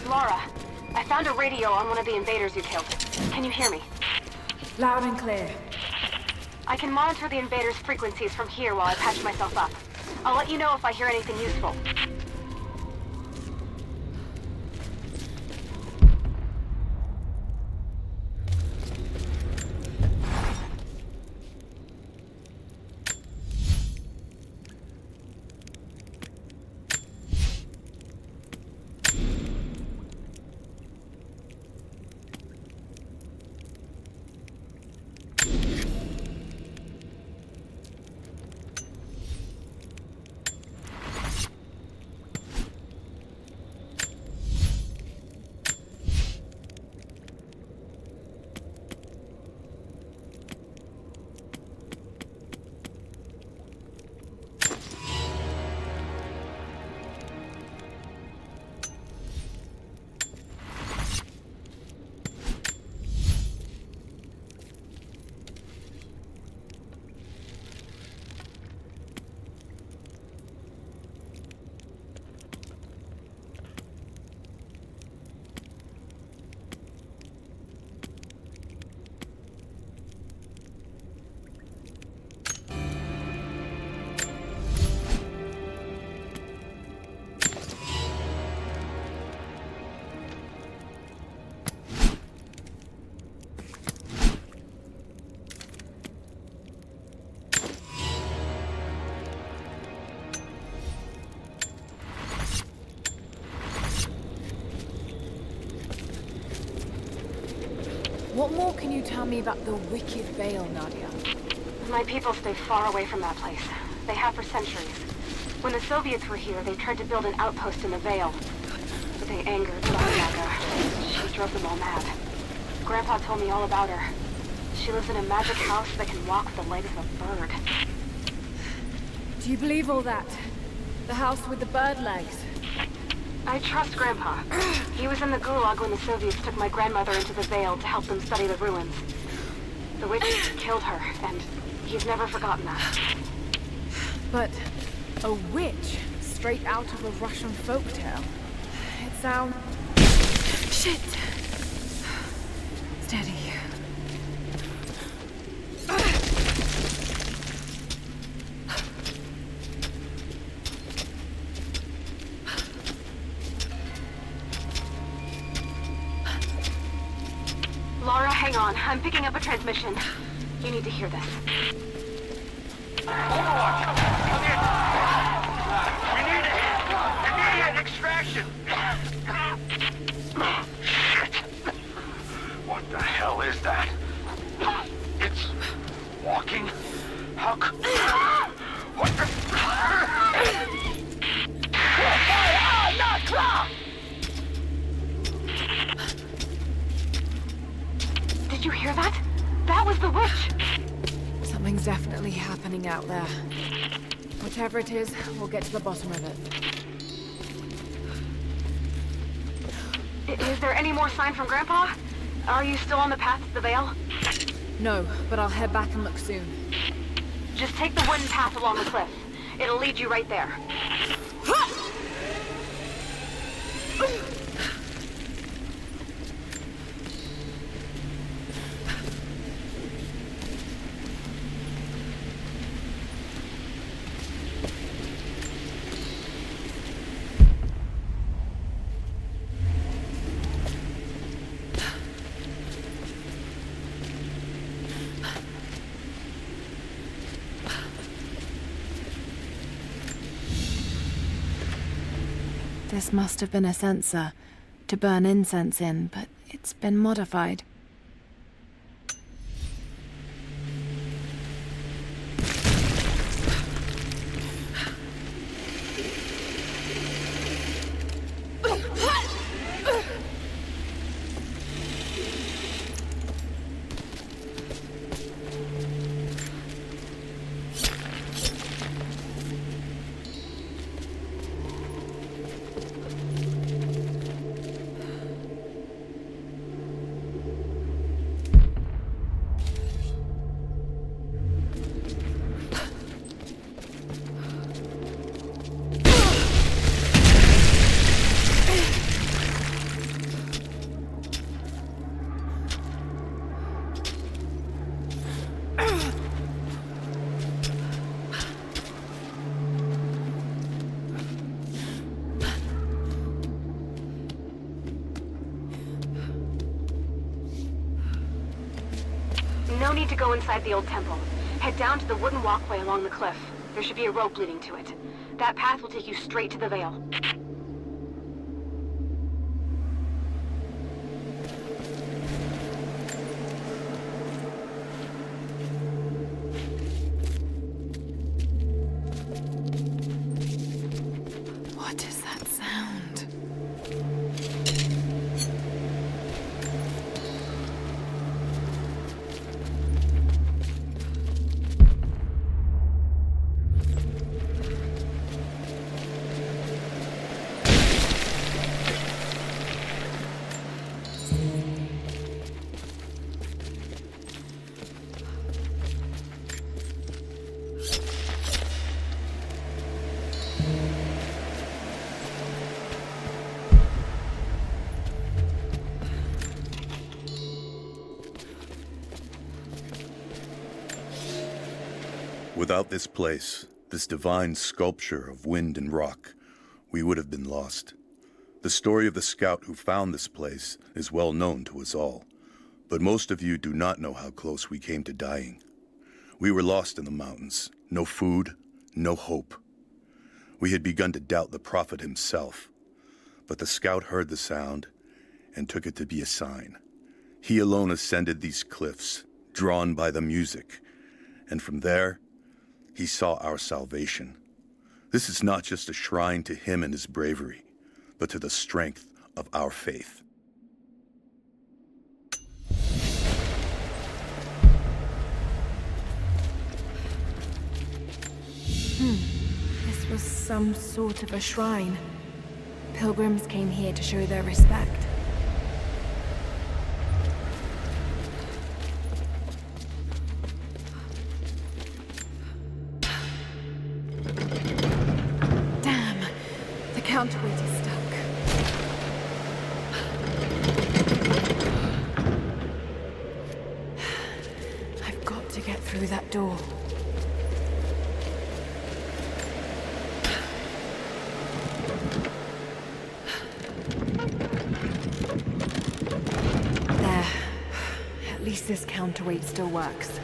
Lara, I found a radio on one of the invaders you killed. Can you hear me? Loud and clear. I can monitor the invaders' frequencies from here while I patch myself up. I'll let you know if I hear anything useful. What more can you tell me about the wicked Vale, Nadia? My people stay far away from that place. They have for centuries. When the Soviets were here, they tried to build an outpost in the Vale. But they angered Gulag. She drove them all mad. Grandpa told me all about her. She lives in a magic house that can walk with the legs of a bird. Do you believe all that? The house with the bird legs? I trust Grandpa. He was in the Gulag when the Soviets took my grandmother into the Vale to help them study the ruins. The witches killed her, and he's never forgotten that. But a witch straight out of a Russian folktale. It sounds... Shit! Steady. Lara, hang on. I'm picking up a transmission. You need to hear this. Overwatch! Come in! We need immediate extraction! Shit! What the hell is that? It's walking? How could... What the... Did you hear that? That was the witch! Something's definitely happening out there. Whatever it is, we'll get to the bottom of it. Is there any more sign from Grandpa? Are you still on the path to the Vale? No, but I'll head back and look soon. Just take the wooden path along the cliff. It'll lead you right there. This must have been a censer to burn incense in, but it's been modified. no need to go inside the old temple. Head down to the wooden walkway along the cliff. There should be a rope leading to it. That path will take you straight to the Veil. What is that sound? Without this place, this divine sculpture of wind and rock, we would have been lost. The story of the scout who found this place is well known to us all, but most of you do not know how close we came to dying. We were lost in the mountains, no food, no hope. We had begun to doubt the prophet himself, but the scout heard the sound and took it to be a sign. He alone ascended these cliffs, drawn by the music, and from there, he saw our salvation. This is not just a shrine to him and his bravery, but to the strength of our faith. This was some sort of a shrine. Pilgrims came here to show their respect. Counterweight is stuck. I've got to get through that door. There. At least this counterweight still works.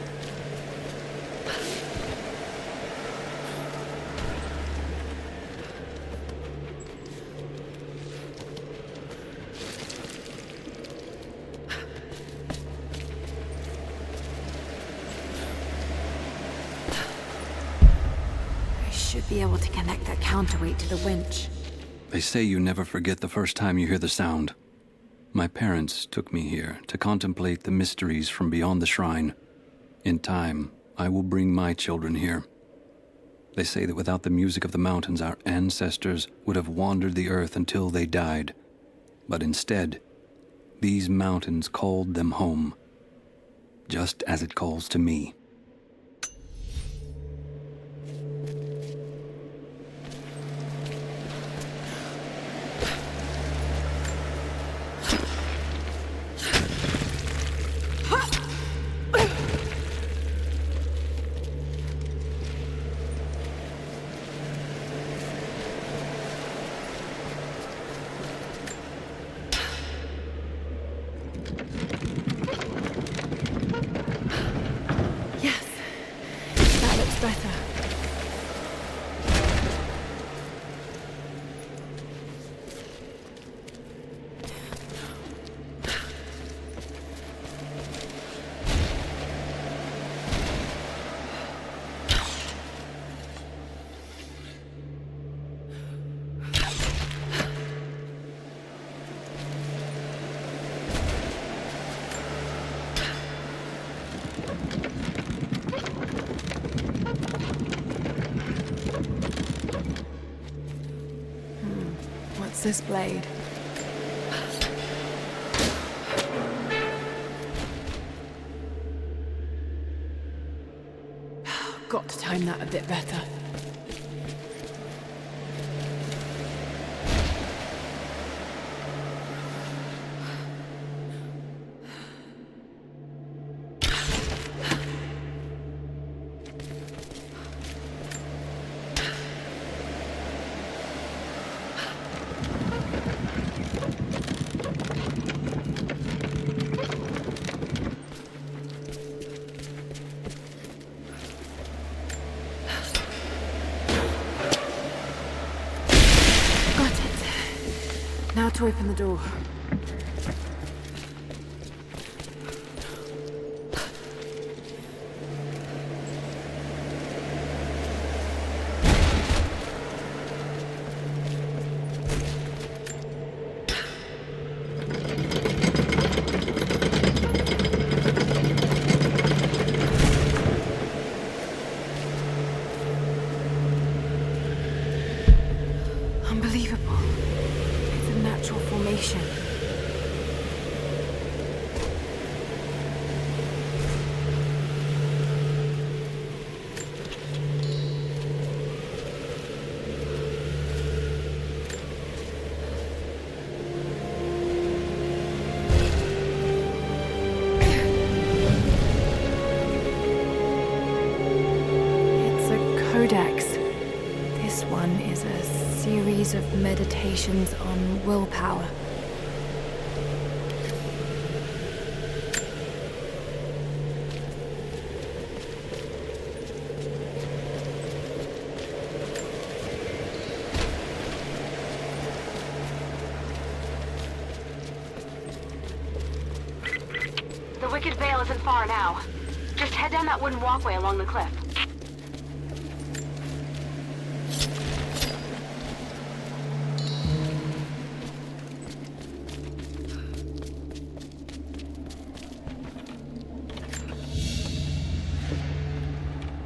Should be able to connect that counterweight to the winch. They say you never forget the first time you hear the sound. My parents took me here to contemplate the mysteries from beyond the shrine. In time, I will bring my children here. They say that without the music of the mountains, our ancestors would have wandered the earth until they died. But instead, these mountains called them home, just as it calls to me. What's this blade? Got to time that a bit better. How to open the door? Unbelievable. It's a natural formation. It's a codex. This one is a series of meditations on willpower. The Wicked Veil isn't far now. Just head down that wooden walkway along the cliff.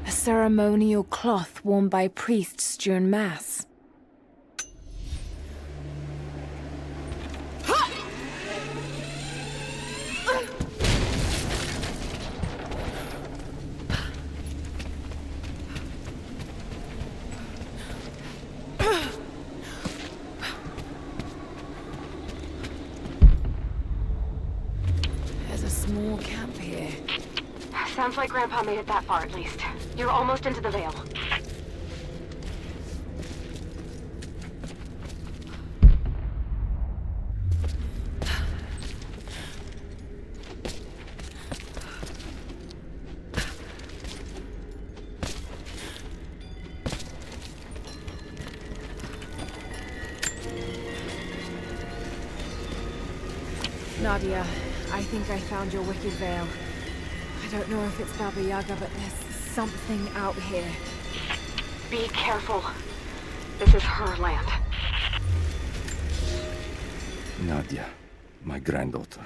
A ceremonial cloth worn by priests during Mass. There's a small camp here. Sounds like Grandpa made it that far at least. You're almost into the Veil. Nadia, I think I found your Wicked Veil. I don't know if it's Baba Yaga, but there's something out here. Be careful. This is her land. Nadia, my granddaughter.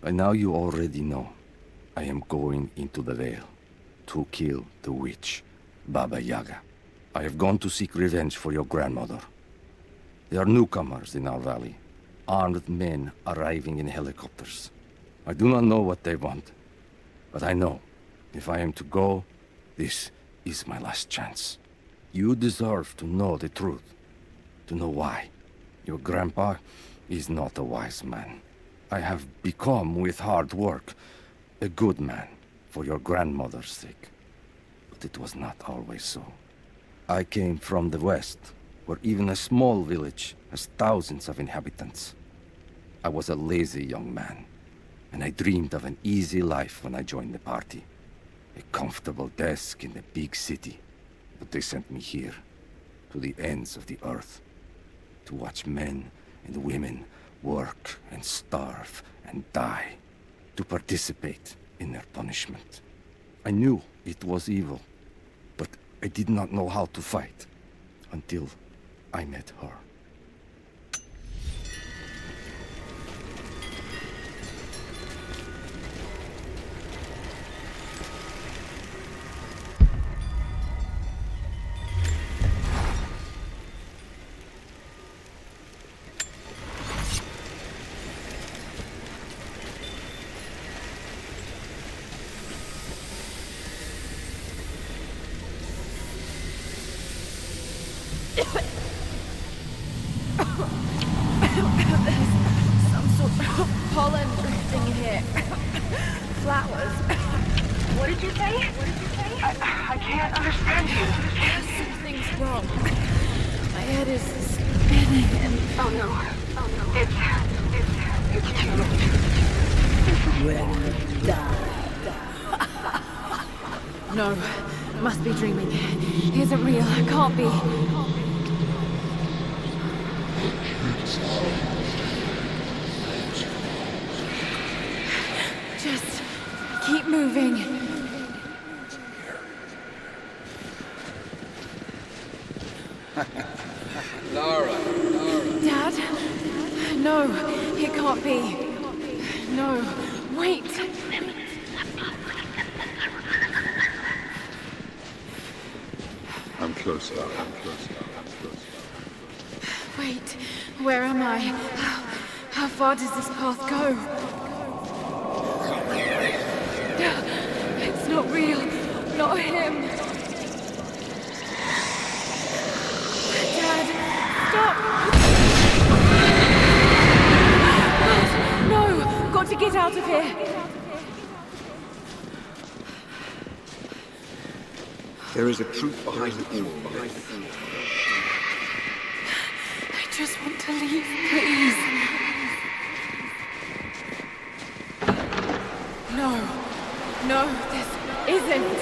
By now you already know. I am going into the Veil to kill the witch, Baba Yaga. I have gone to seek revenge for your grandmother. There are newcomers in our valley. Armed men arriving in helicopters. I do not know what they want, but I know if I am to go, this is my last chance. You deserve to know the truth, to know why. Your grandpa is not a wise man. I have become, with hard work, a good man for your grandmother's sake. But it was not always so. I came from the west, where even a small village has thousands of inhabitants. I was a lazy young man, and I dreamed of an easy life when I joined the party. A comfortable desk in the big city. But they sent me here, to the ends of the earth, to watch men and women work and starve and die, to participate in their punishment. I knew it was evil, but I did not know how to fight until I met her. Some sort of pollen thing here. Flowers. What did you say? I can't understand you. Something's wrong. My head is spinning and... Oh no. It's No, must be dreaming. He isn't real. Can't be. moving. Lara. Dad? No, it can't be. No, wait. I'm close, Lara. I'm close. Wait, where am I? How far does this path go? It's not real. Not him. Dad, stop! No! Got to get out of here! There is a truth behind all. I just want to leave, please. No, this isn't.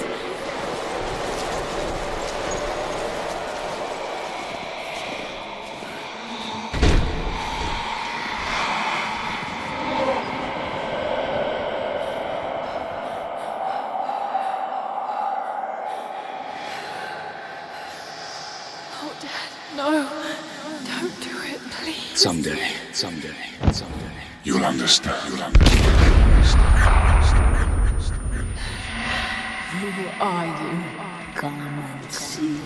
Oh, Dad, no. Don't do it, please. Someday. You'll understand. Who are you? Come and see.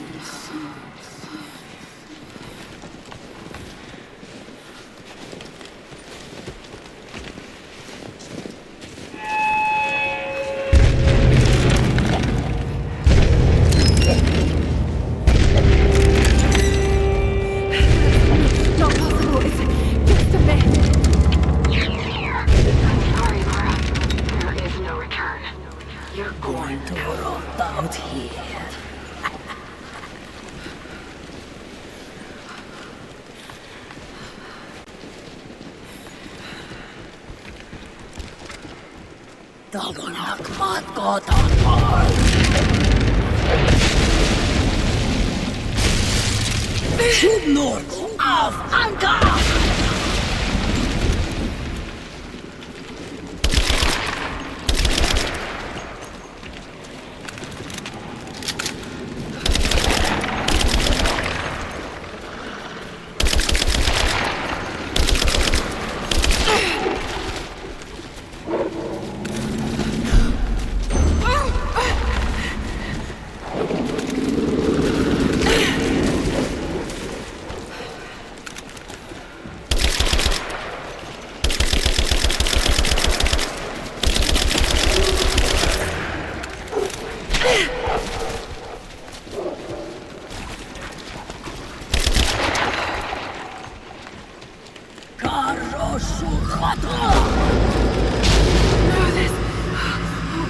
Not possible. It's just a myth. Sorry, Lara. There is no return. You're going to rot out here. Dagonak matkotan. Subnord av Anka!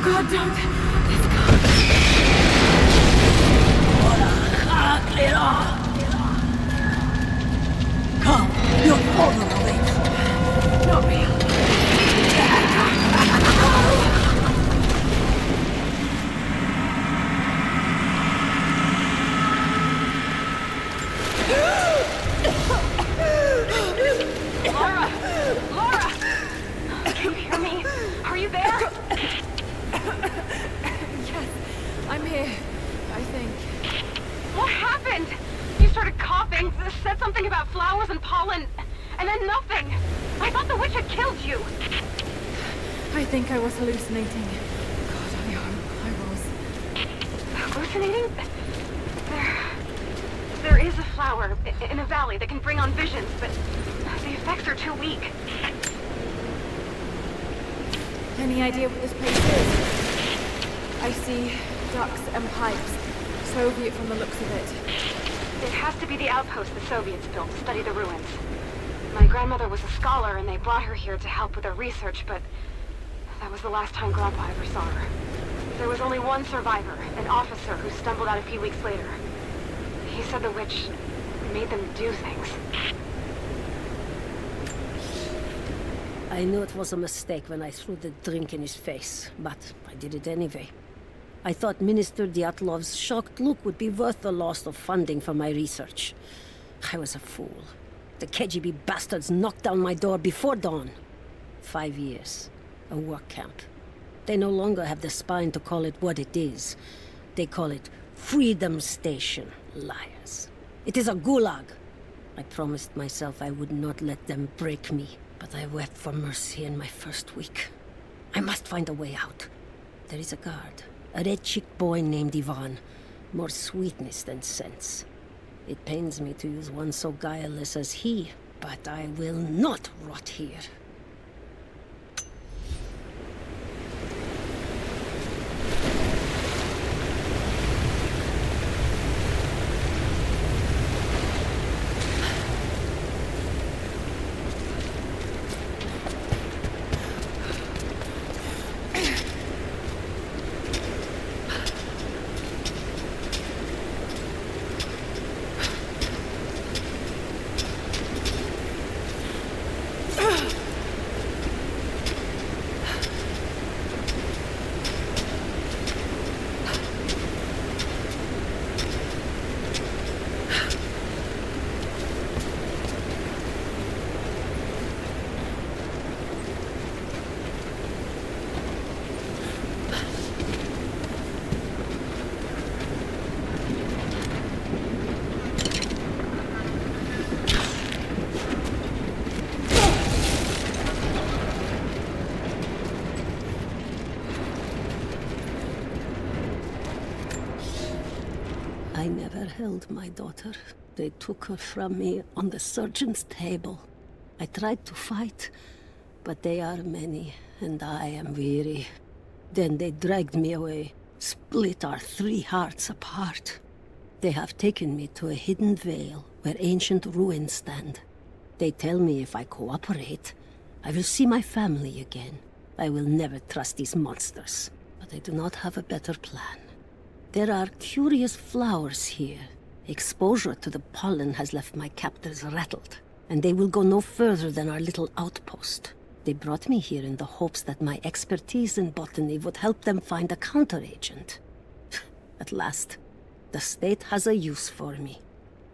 God, don't. Let's go. Come, you're falling away. Not real. Lara! Lara! Can you hear me? Are you there? Yes, I'm here, I think. What happened? You started coughing, said something about flowers and pollen, and then nothing. I thought the witch had killed you. I think I was hallucinating. God, I hope I was. Hallucinating? There is a flower in a valley that can bring on visions, but the effects are too weak. Any idea what this place is? I see ducts and pipes. Soviet from the looks of it. It has to be the outpost the Soviets built to study the ruins. My grandmother was a scholar and they brought her here to help with her research, but that was the last time Grandpa ever saw her. There was only one survivor, an officer who stumbled out a few weeks later. He said the witch made them do things. I knew it was a mistake when I threw the drink in his face, but I did it anyway. I thought Minister Dyatlov's shocked look would be worth the loss of funding for my research. I was a fool. The KGB bastards knocked down my door before dawn. 5 years. A work camp. They no longer have the spine to call it what it is. They call it Freedom Station. Liars. It is a gulag. I promised myself I would not let them break me, but I wept for mercy in my first week. I must find a way out. There is a guard, a red-cheeked boy named Ivan. More sweetness than sense. It pains me to use one so guileless as he, but I will not rot here. I never held my daughter. They took her from me on the surgeon's table. I tried to fight, but they are many, and I am weary. Then they dragged me away, split our 3 hearts apart. They have taken me to a hidden vale where ancient ruins stand. They tell me if I cooperate, I will see my family again. I will never trust these monsters, but I do not have a better plan. There are curious flowers here. Exposure to the pollen has left my captors rattled, and they will go no further than our little outpost. They brought me here in the hopes that my expertise in botany would help them find a counteragent. At last, the state has a use for me.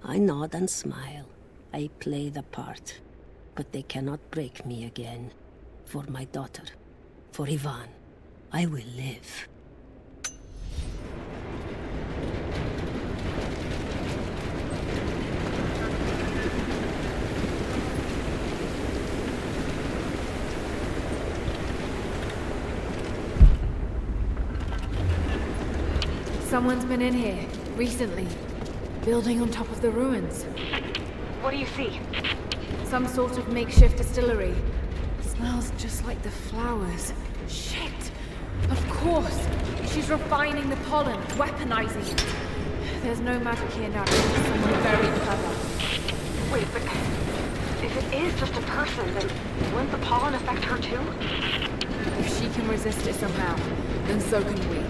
I nod and smile. I play the part. But they cannot break me again. For my daughter, for Ivan, I will live. Someone's been in here, recently. Building on top of the ruins. What do you see? Some sort of makeshift distillery. Smells just like the flowers. Shit! Of course! She's refining the pollen, weaponizing it. There's no magic here now. Someone very clever. Wait, but if it is just a person, then wouldn't the pollen affect her too? If she can resist it somehow, then so can we.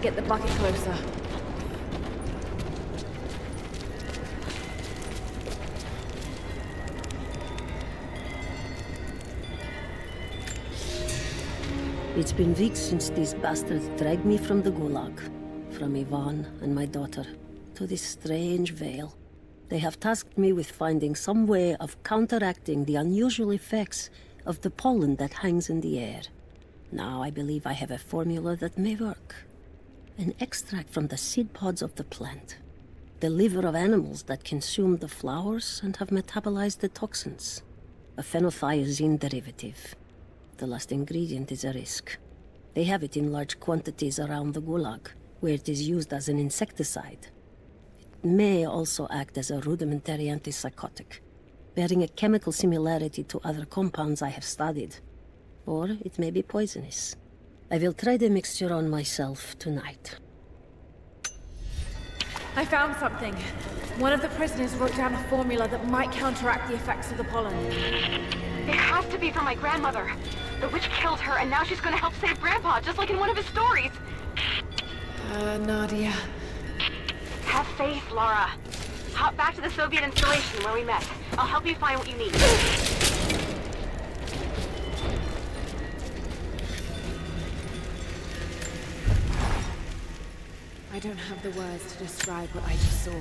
Get the bucket closer. It's been weeks since these bastards dragged me from the Gulag, from Ivan and my daughter, to this strange vale. They have tasked me with finding some way of counteracting the unusual effects of the pollen that hangs in the air. Now I believe I have a formula that may work. An extract from the seed pods of the plant. The liver of animals that consume the flowers and have metabolized the toxins. A phenothiazine derivative. The last ingredient is a risk. They have it in large quantities around the Gulag, where it is used as an insecticide. It may also act as a rudimentary antipsychotic, bearing a chemical similarity to other compounds I have studied. Or it may be poisonous. I will try the mixture on myself tonight. I found something. One of the prisoners wrote down a formula that might counteract the effects of the pollen. It has to be for my grandmother. The witch killed her, and now she's gonna help save Grandpa, just like in one of his stories. Nadia. Have faith, Lara. Hop back to the Soviet installation where we met. I'll help you find what you need. don't have the words to describe what I just saw.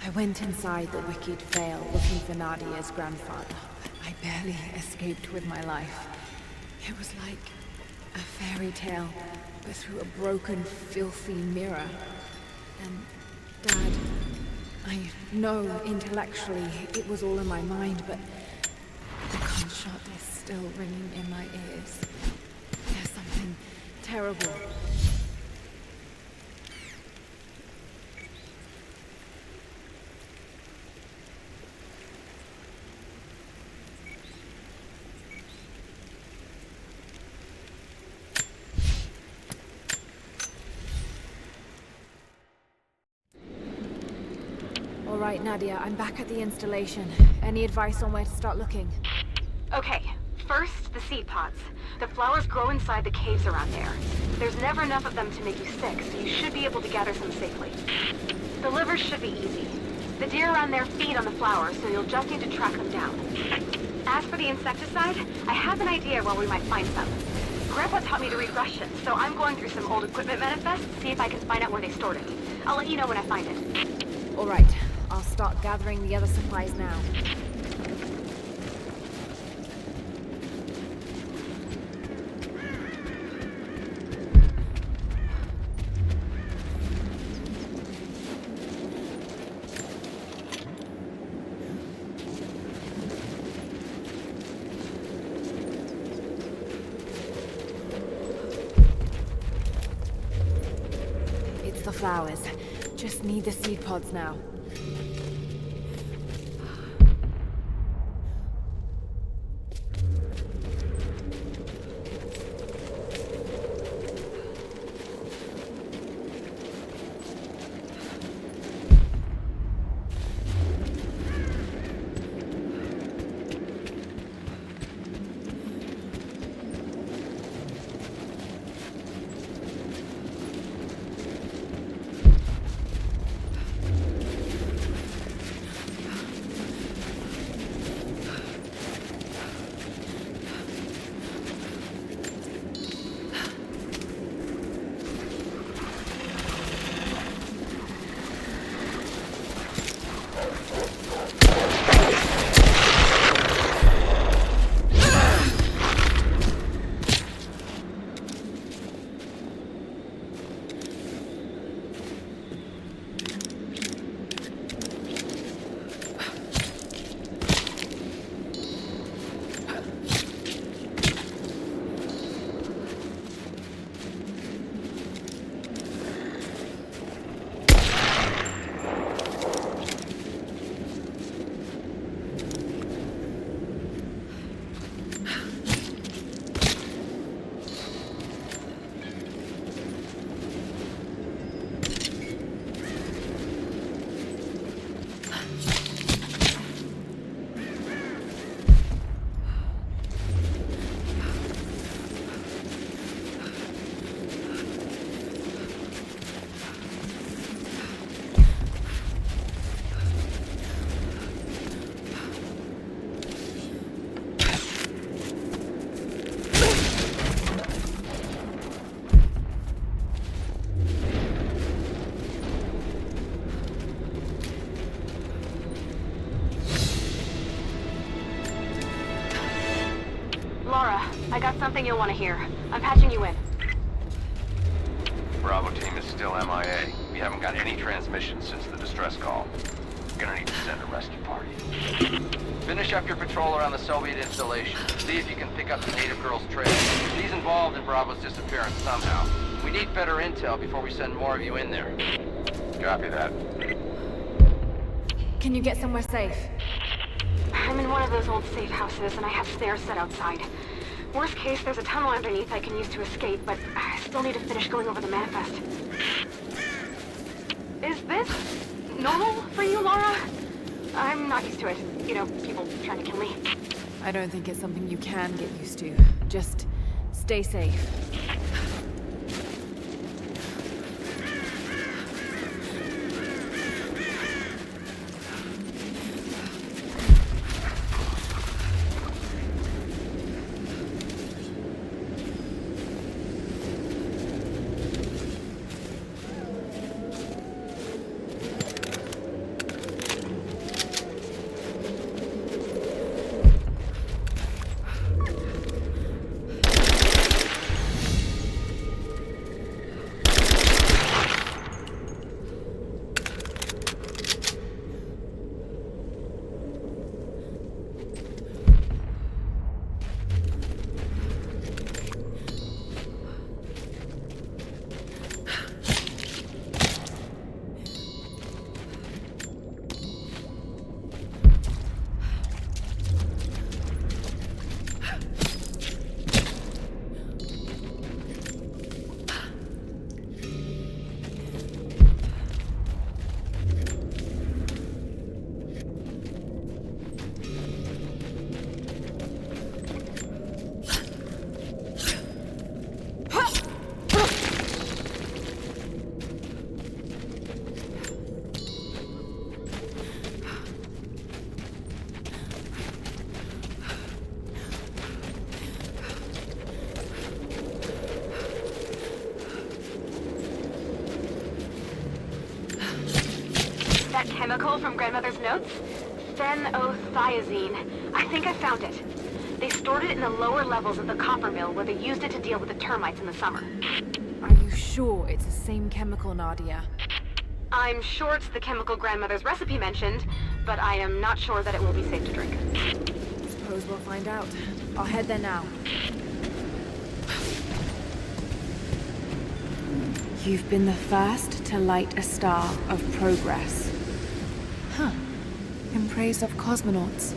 I went inside the wicked vale looking for Nadia's grandfather. I barely escaped with my life. It was like a fairy tale, but through a broken, filthy mirror. And Dad, I know intellectually it was all in my mind, but the gunshot is still ringing in my ears. There's something terrible. All right, Nadia, I'm back at the installation. Any advice on where to start looking? Okay, first, the seed pods. The flowers grow inside the caves around there. There's never enough of them to make you sick, so you should be able to gather some safely. The livers should be easy. The deer around there feed on the flowers, so you'll just need to track them down. As for the insecticide, I have an idea where we might find some. Grandpa taught me to read Russian, so I'm going through some old equipment manifests to see if I can find out where they stored it. I'll let you know when I find it. All right, I'll start gathering the other supplies now. It's the flowers. Just need the seed pods now. I got something you'll want to hear. I'm patching you in. Bravo team is still MIA. We haven't got any transmissions since the distress call. We're gonna need to send a rescue party. Finish up your patrol around the Soviet installation. See if you can pick up the native girl's trail. She's involved in Bravo's disappearance somehow. We need better intel before we send more of you in there. Copy that. Can you get somewhere safe? I'm in one of those old safe houses, and I have stairs set outside. Worst case, there's a tunnel underneath I can use to escape, but I still need to finish going over the manifest. Is this normal for you, Lara? I'm not used to it. You know, people trying to kill me. I don't think it's something you can get used to. Just stay safe. that chemical from Grandmother's notes? Phenothiazine. I think I found it. They stored it in the lower levels of the copper mill where they used it to deal with the termites in the summer. Are you sure it's the same chemical, Nadia? I'm sure it's the chemical Grandmother's recipe mentioned, but I am not sure that it will be safe to drink. Suppose we'll find out. I'll head there now. You've been the first to light a star of progress. Huh. In praise of cosmonauts.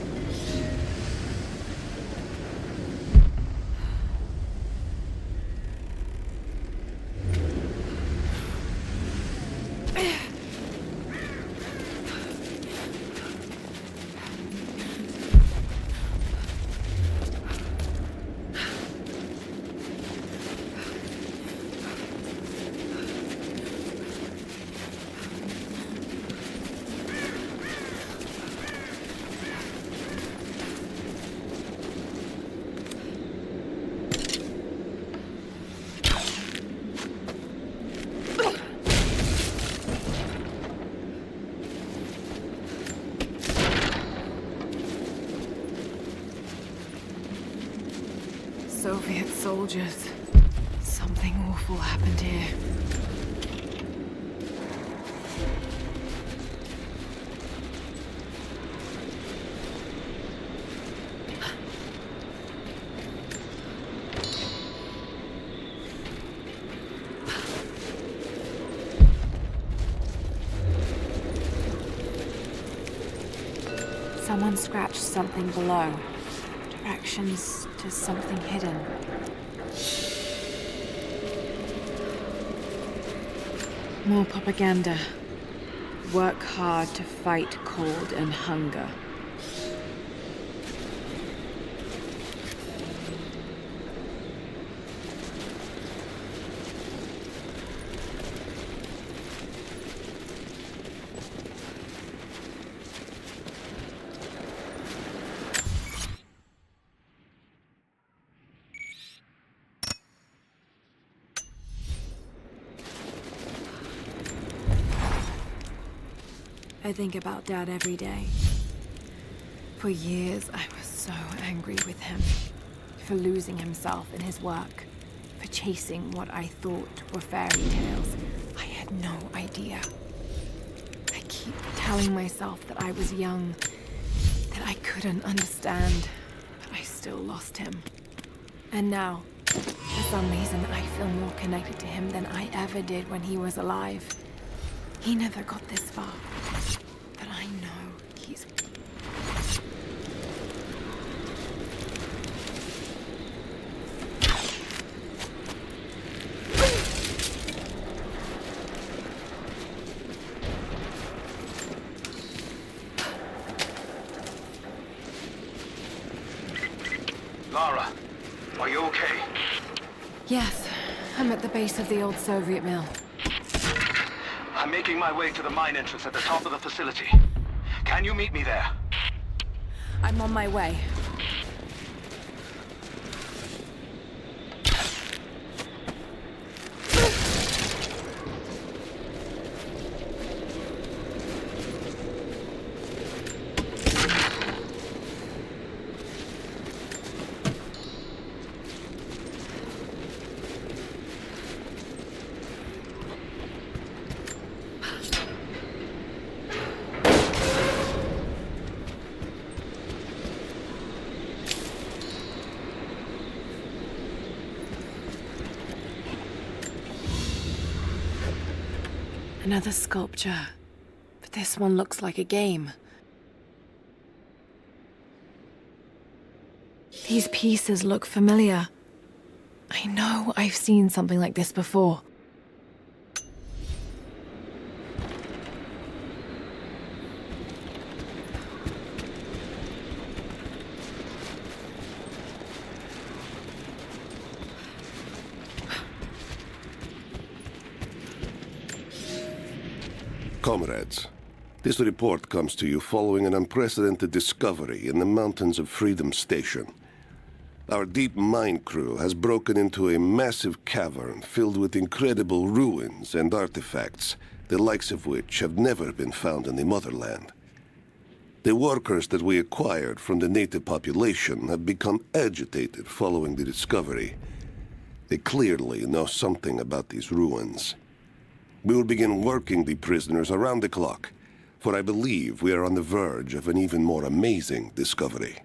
Soviet soldiers. Something awful happened here. Someone scratched something below. Directions to something hidden. More propaganda. Work hard to fight cold and hunger. I think about Dad every day. For years, I was so angry with him. For losing himself in his work. For chasing what I thought were fairy tales. I had no idea. I keep telling myself that I was young, that I couldn't understand, but I still lost him. And now, for some reason, I feel more connected to him than I ever did when he was alive. He never got this far. But I know he's... Lara, are you okay? Yes, I'm at the base of the old Soviet mill. I'm making my way to the mine entrance at the top of the facility. Can you meet me there? I'm on my way. Another sculpture, but this one looks like a game. These pieces look familiar. I know I've seen something like this before. Comrades, this report comes to you following an unprecedented discovery in the mountains of Freedom Station. Our deep mine crew has broken into a massive cavern filled with incredible ruins and artifacts the likes of which have never been found in the motherland. The workers that we acquired from the native population have become agitated following the discovery. They clearly know something about these ruins. We will begin working the prisoners around the clock, for I believe we are on the verge of an even more amazing discovery.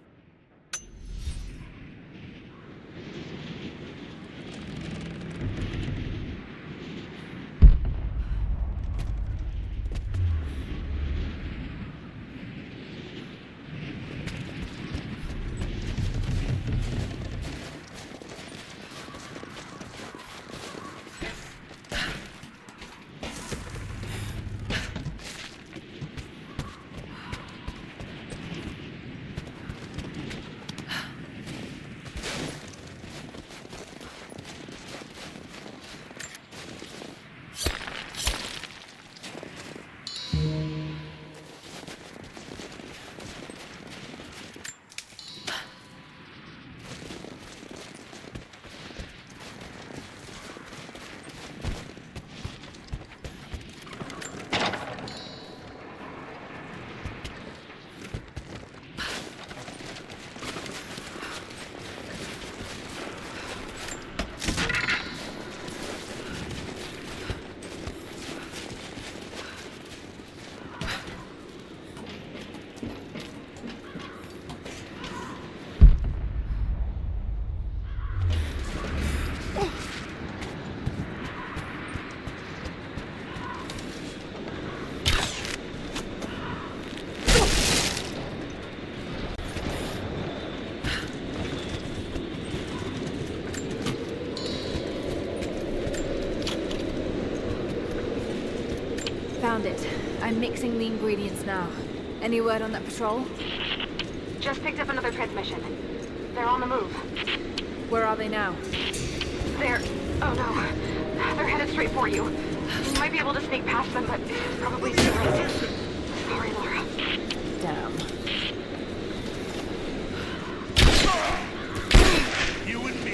Found it. I'm mixing the ingredients now. Any word on that patrol? Just picked up another transmission. They're on the move. Where are they now? They're... oh no. They're headed straight for you. You might be able to sneak past them, but it's probably too late. Sorry, Lara. Damn. You and me.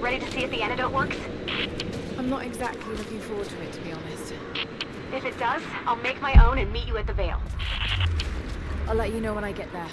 Ready to see if the antidote works? I'm not exactly looking forward to it, to be honest. If it does, I'll make my own and meet you at the Vale. I'll let you know when I get there.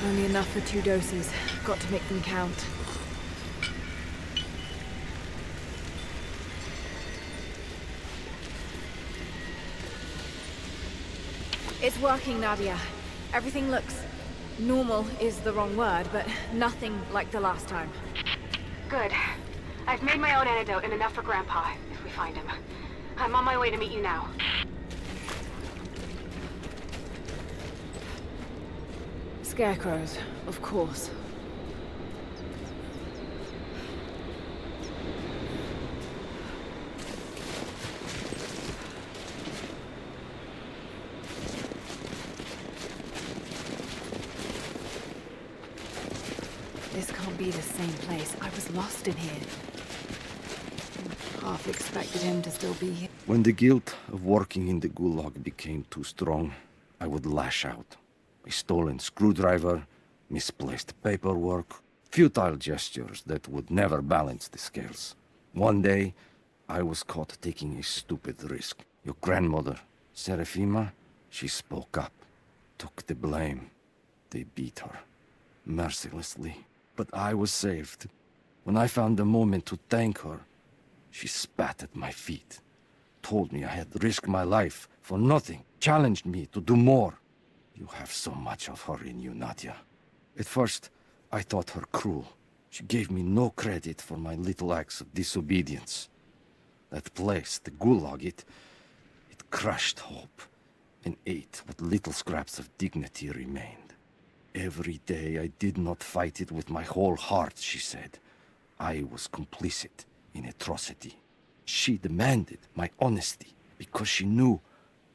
Only enough for 2 doses. Got to make them count. It's working, Nadia. Everything looks... normal is the wrong word, but nothing like the last time. Good. I've made my own antidote and enough for Grandpa, if we find him. I'm on my way to meet you now. Scarecrows, of course. This can't be the same place. I was lost in here. Half expected him to still be here. When the guilt of working in the Gulag became too strong, I would lash out. A stolen screwdriver, misplaced paperwork, futile gestures that would never balance the scales. One day, I was caught taking a stupid risk. Your grandmother, Seraphima, she spoke up, took the blame. They beat her, mercilessly. But I was saved. When I found the moment to thank her, she spat at my feet, told me I had risked my life for nothing, challenged me to do more. You have so much of her in you, Nadia. At first, I thought her cruel. She gave me no credit for my little acts of disobedience. That place, the Gulag, it crushed hope and ate what little scraps of dignity remained. Every day I did not fight it with my whole heart, she said. I was complicit in atrocity. She demanded my honesty because she knew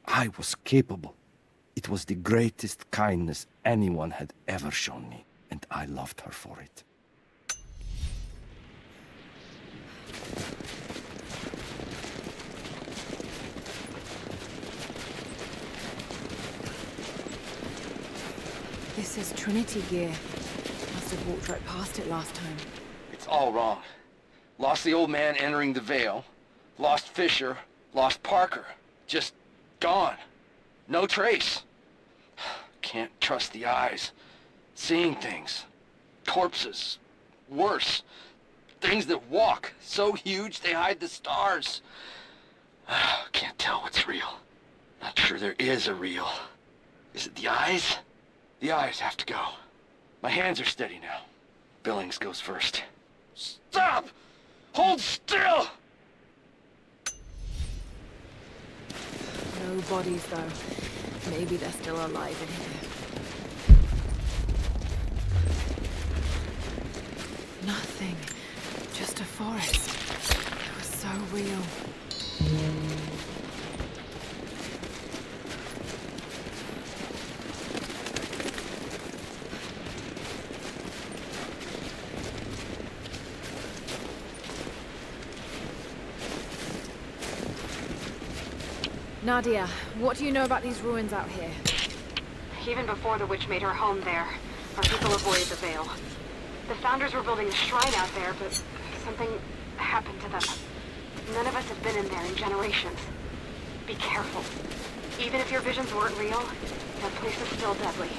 I was capable. It was the greatest kindness anyone had ever shown me, and I loved her for it. This is Trinity gear. Must have walked right past it last time. It's all wrong. Lost the old man entering the Vale. Lost Fisher. Lost Parker. Just gone. No trace. Can't trust the eyes. Seeing things. Corpses. Worse. Things that walk. So huge they hide the stars. Can't tell what's real. Not sure there is a real. Is it the eyes? The eyes have to go. My hands are steady now. Billings goes first. Stop! Hold still! No bodies, though. Maybe they're still alive in here. Nothing. Just a forest. It was so real. Nadia, what do you know about these ruins out here? Even before the witch made her home there, our people avoided the Vale. The Founders were building a shrine out there, but something happened to them. None of us have been in there in generations. Be careful. Even if your visions weren't real, that place is still deadly.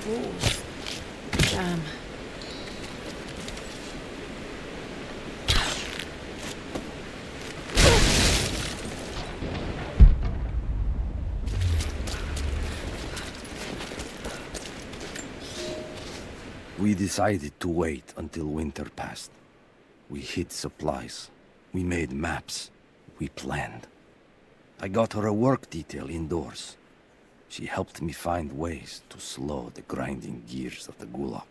Walls. Damn. We decided to wait until winter passed. We hid supplies. We made maps. We planned. I got her a work detail indoors. She helped me find ways to slow the grinding gears of the Gulag.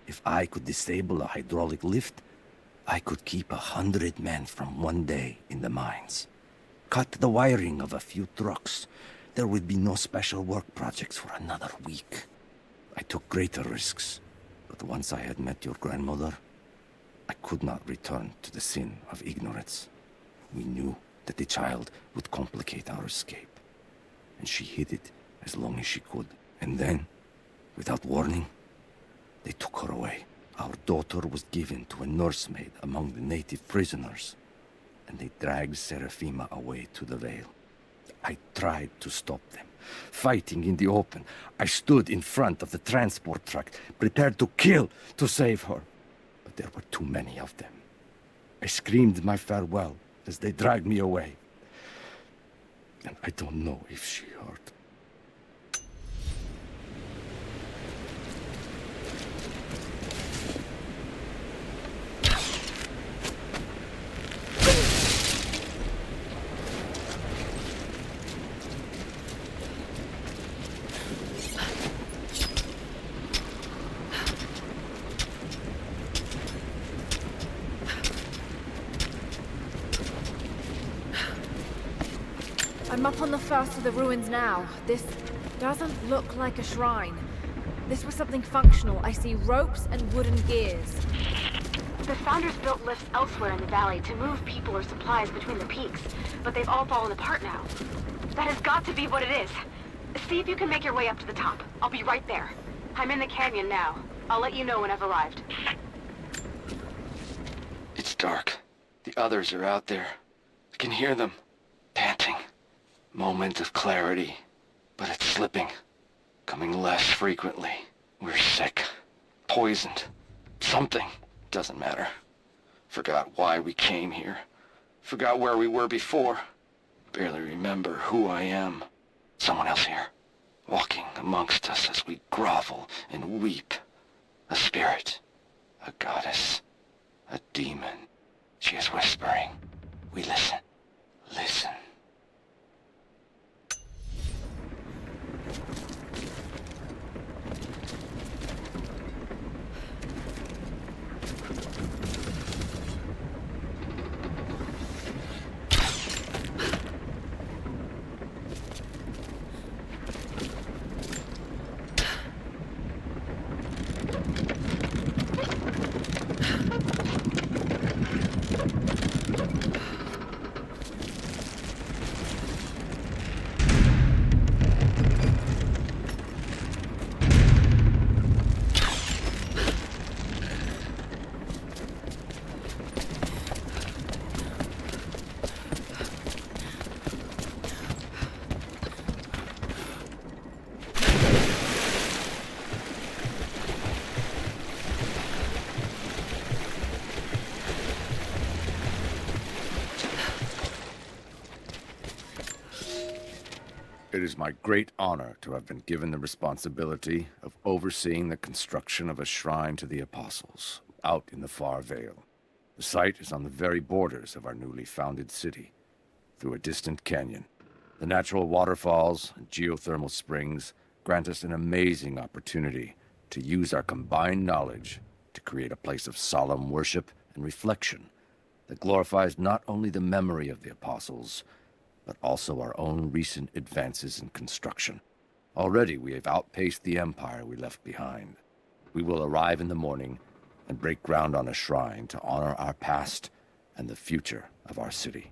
If I could disable a hydraulic lift, I could keep 100 men from one day in the mines. Cut the wiring of a few trucks. There would be no special work projects for another week. I took greater risks, but once I had met your grandmother, I could not return to the sin of ignorance. We knew that the child would complicate our escape, and she hid it as long as she could. And then, Without warning, they took her away. Our daughter was given to a nursemaid among the native prisoners, and they dragged Seraphima away to the Vale. I tried to stop them, fighting in the open. I stood in front of the transport truck, prepared to kill to save her. But there were too many of them. I screamed my farewell as they dragged me away. And I don't know if she heard. I'm up on the first of the ruins now. This doesn't look like a shrine. This was something functional. I see ropes and wooden gears. The Founders built lifts elsewhere in the valley to move people or supplies between the peaks, but they've all fallen apart now. That has got to be what it is. See if you can make your way up to the top. I'll be right there. I'm in the canyon now. I'll let you know when I've arrived. It's dark. The others are out there. I can hear them, panting. Moment of clarity, but it's slipping. Coming less frequently. We're sick. Poisoned. Something. Doesn't matter. Forgot why we came here. Forgot where we were before. Barely remember who I am. Someone else here. Walking amongst us as we grovel and weep. A spirit. A goddess. A demon. She is whispering. We listen. Listen. It is my great honor to have been given the responsibility of overseeing the construction of a shrine to the Apostles, out in the far Vale. The site is on the very borders of our newly founded city, through a distant canyon. The natural waterfalls and geothermal springs grant us an amazing opportunity to use our combined knowledge to create a place of solemn worship and reflection that glorifies not only the memory of the Apostles, but also our own recent advances in construction. Already we have outpaced the empire we left behind. We will arrive in the morning and break ground on a shrine to honor our past and the future of our city.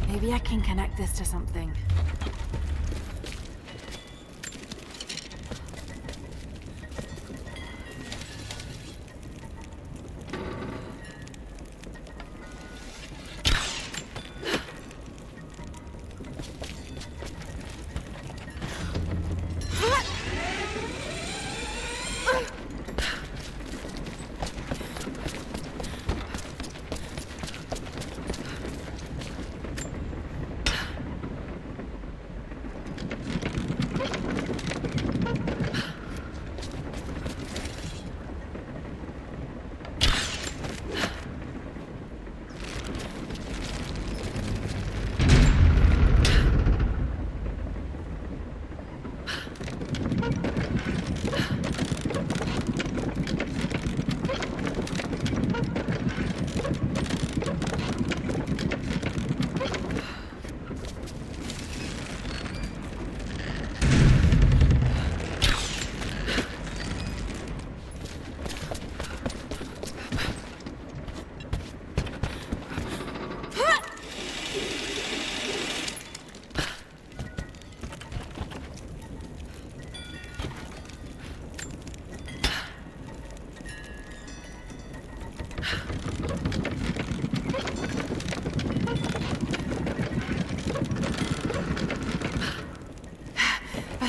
Maybe I can connect this to something.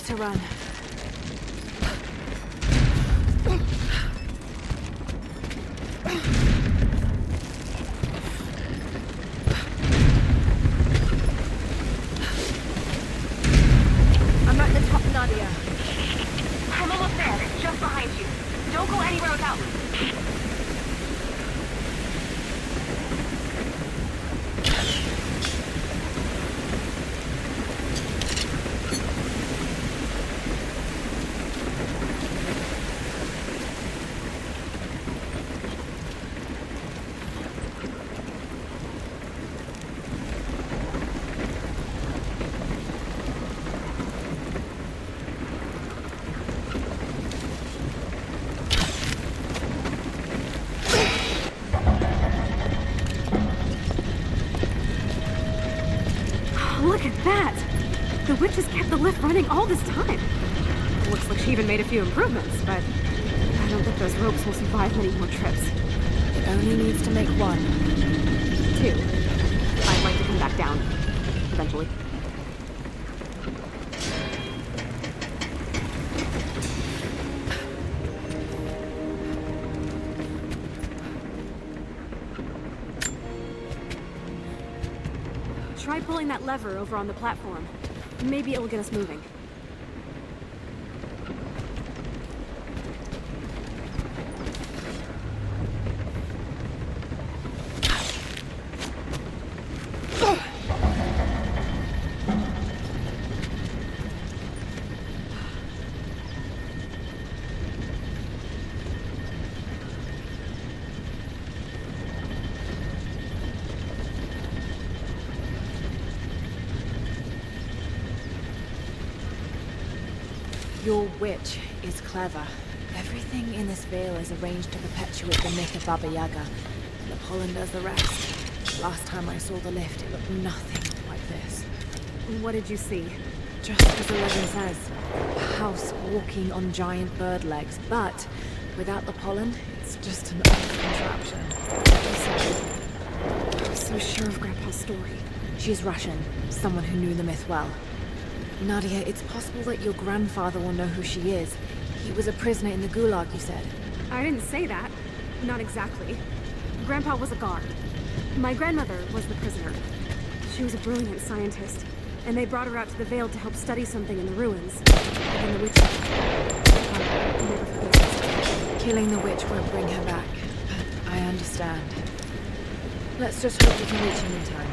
to run. I'm at the top, Nadia. I'm almost there, just behind you. Don't go anywhere without me. Look at that! The witch has kept the lift running all this time. Looks like she even made a few improvements, but I don't think those ropes will survive many more trips. It only needs to make one. 2. I'd like to come back down. Eventually. Try pulling that lever over on the platform. Maybe it'll get us moving. Your witch is clever. Everything in this veil is arranged to perpetuate the myth of Baba Yaga. The pollen does the rest. Last time I saw the lift, it looked nothing like this. What did you see? Just as the legend says, a house walking on giant bird legs, but without the pollen, it's just an old contraption. I'm so sure of Grandpa's story. She's Russian, someone who knew the myth well. Nadia, it's possible that your grandfather will know who she is. He was a prisoner in the Gulag, you said. I didn't say that. Not exactly. Grandpa was a guard. My grandmother was the prisoner. She was a brilliant scientist, and they brought her out to the Vale to help study something in the ruins. But then the witch... Grandpa never forgets. Killing the witch won't bring her back, but I understand. Let's just hope we can reach him in time.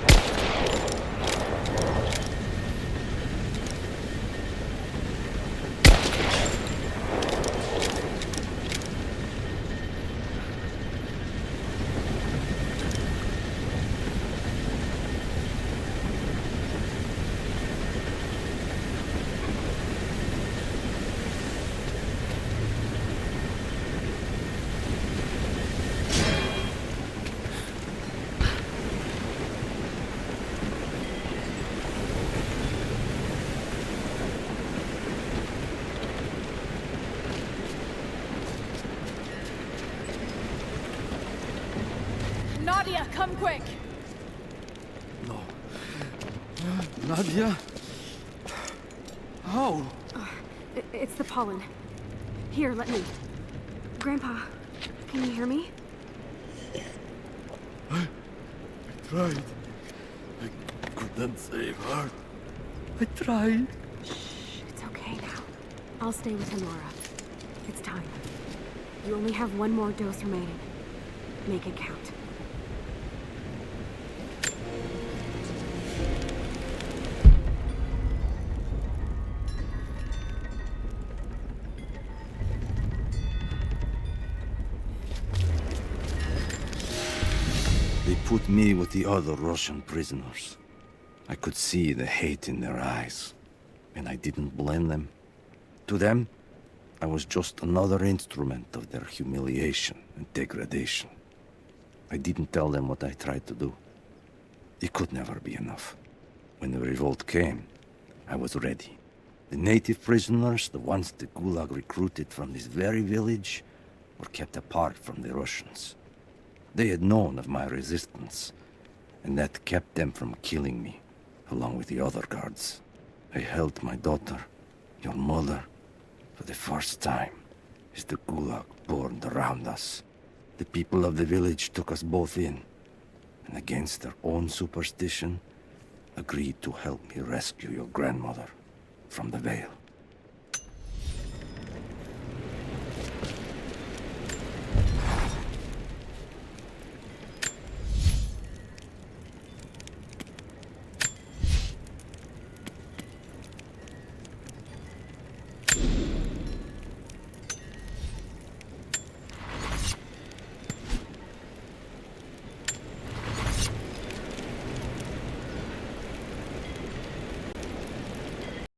Nadia, come quick! No. Nadia? How? It's the pollen. Here, let me. Grandpa, can you hear me? I tried. I couldn't save her. I tried. Shh, it's okay now. I'll stay with him, Lara. It's time. You only have one more dose remaining. Make it count. They put me with the other Russian prisoners. I could see the hate in their eyes, and I didn't blame them. To them, I was just another instrument of their humiliation and degradation. I didn't tell them what I tried to do. It could never be enough. When the revolt came, I was ready. The native prisoners, the ones the Gulag recruited from this very village, were kept apart from the Russians. They had known of my resistance, and that kept them from killing me, along with the other guards. I held my daughter, Your mother, for the first time, is the Gulag born around us. The people of the village took us both in, and against their own superstition, agreed to help me rescue your grandmother from the Veil.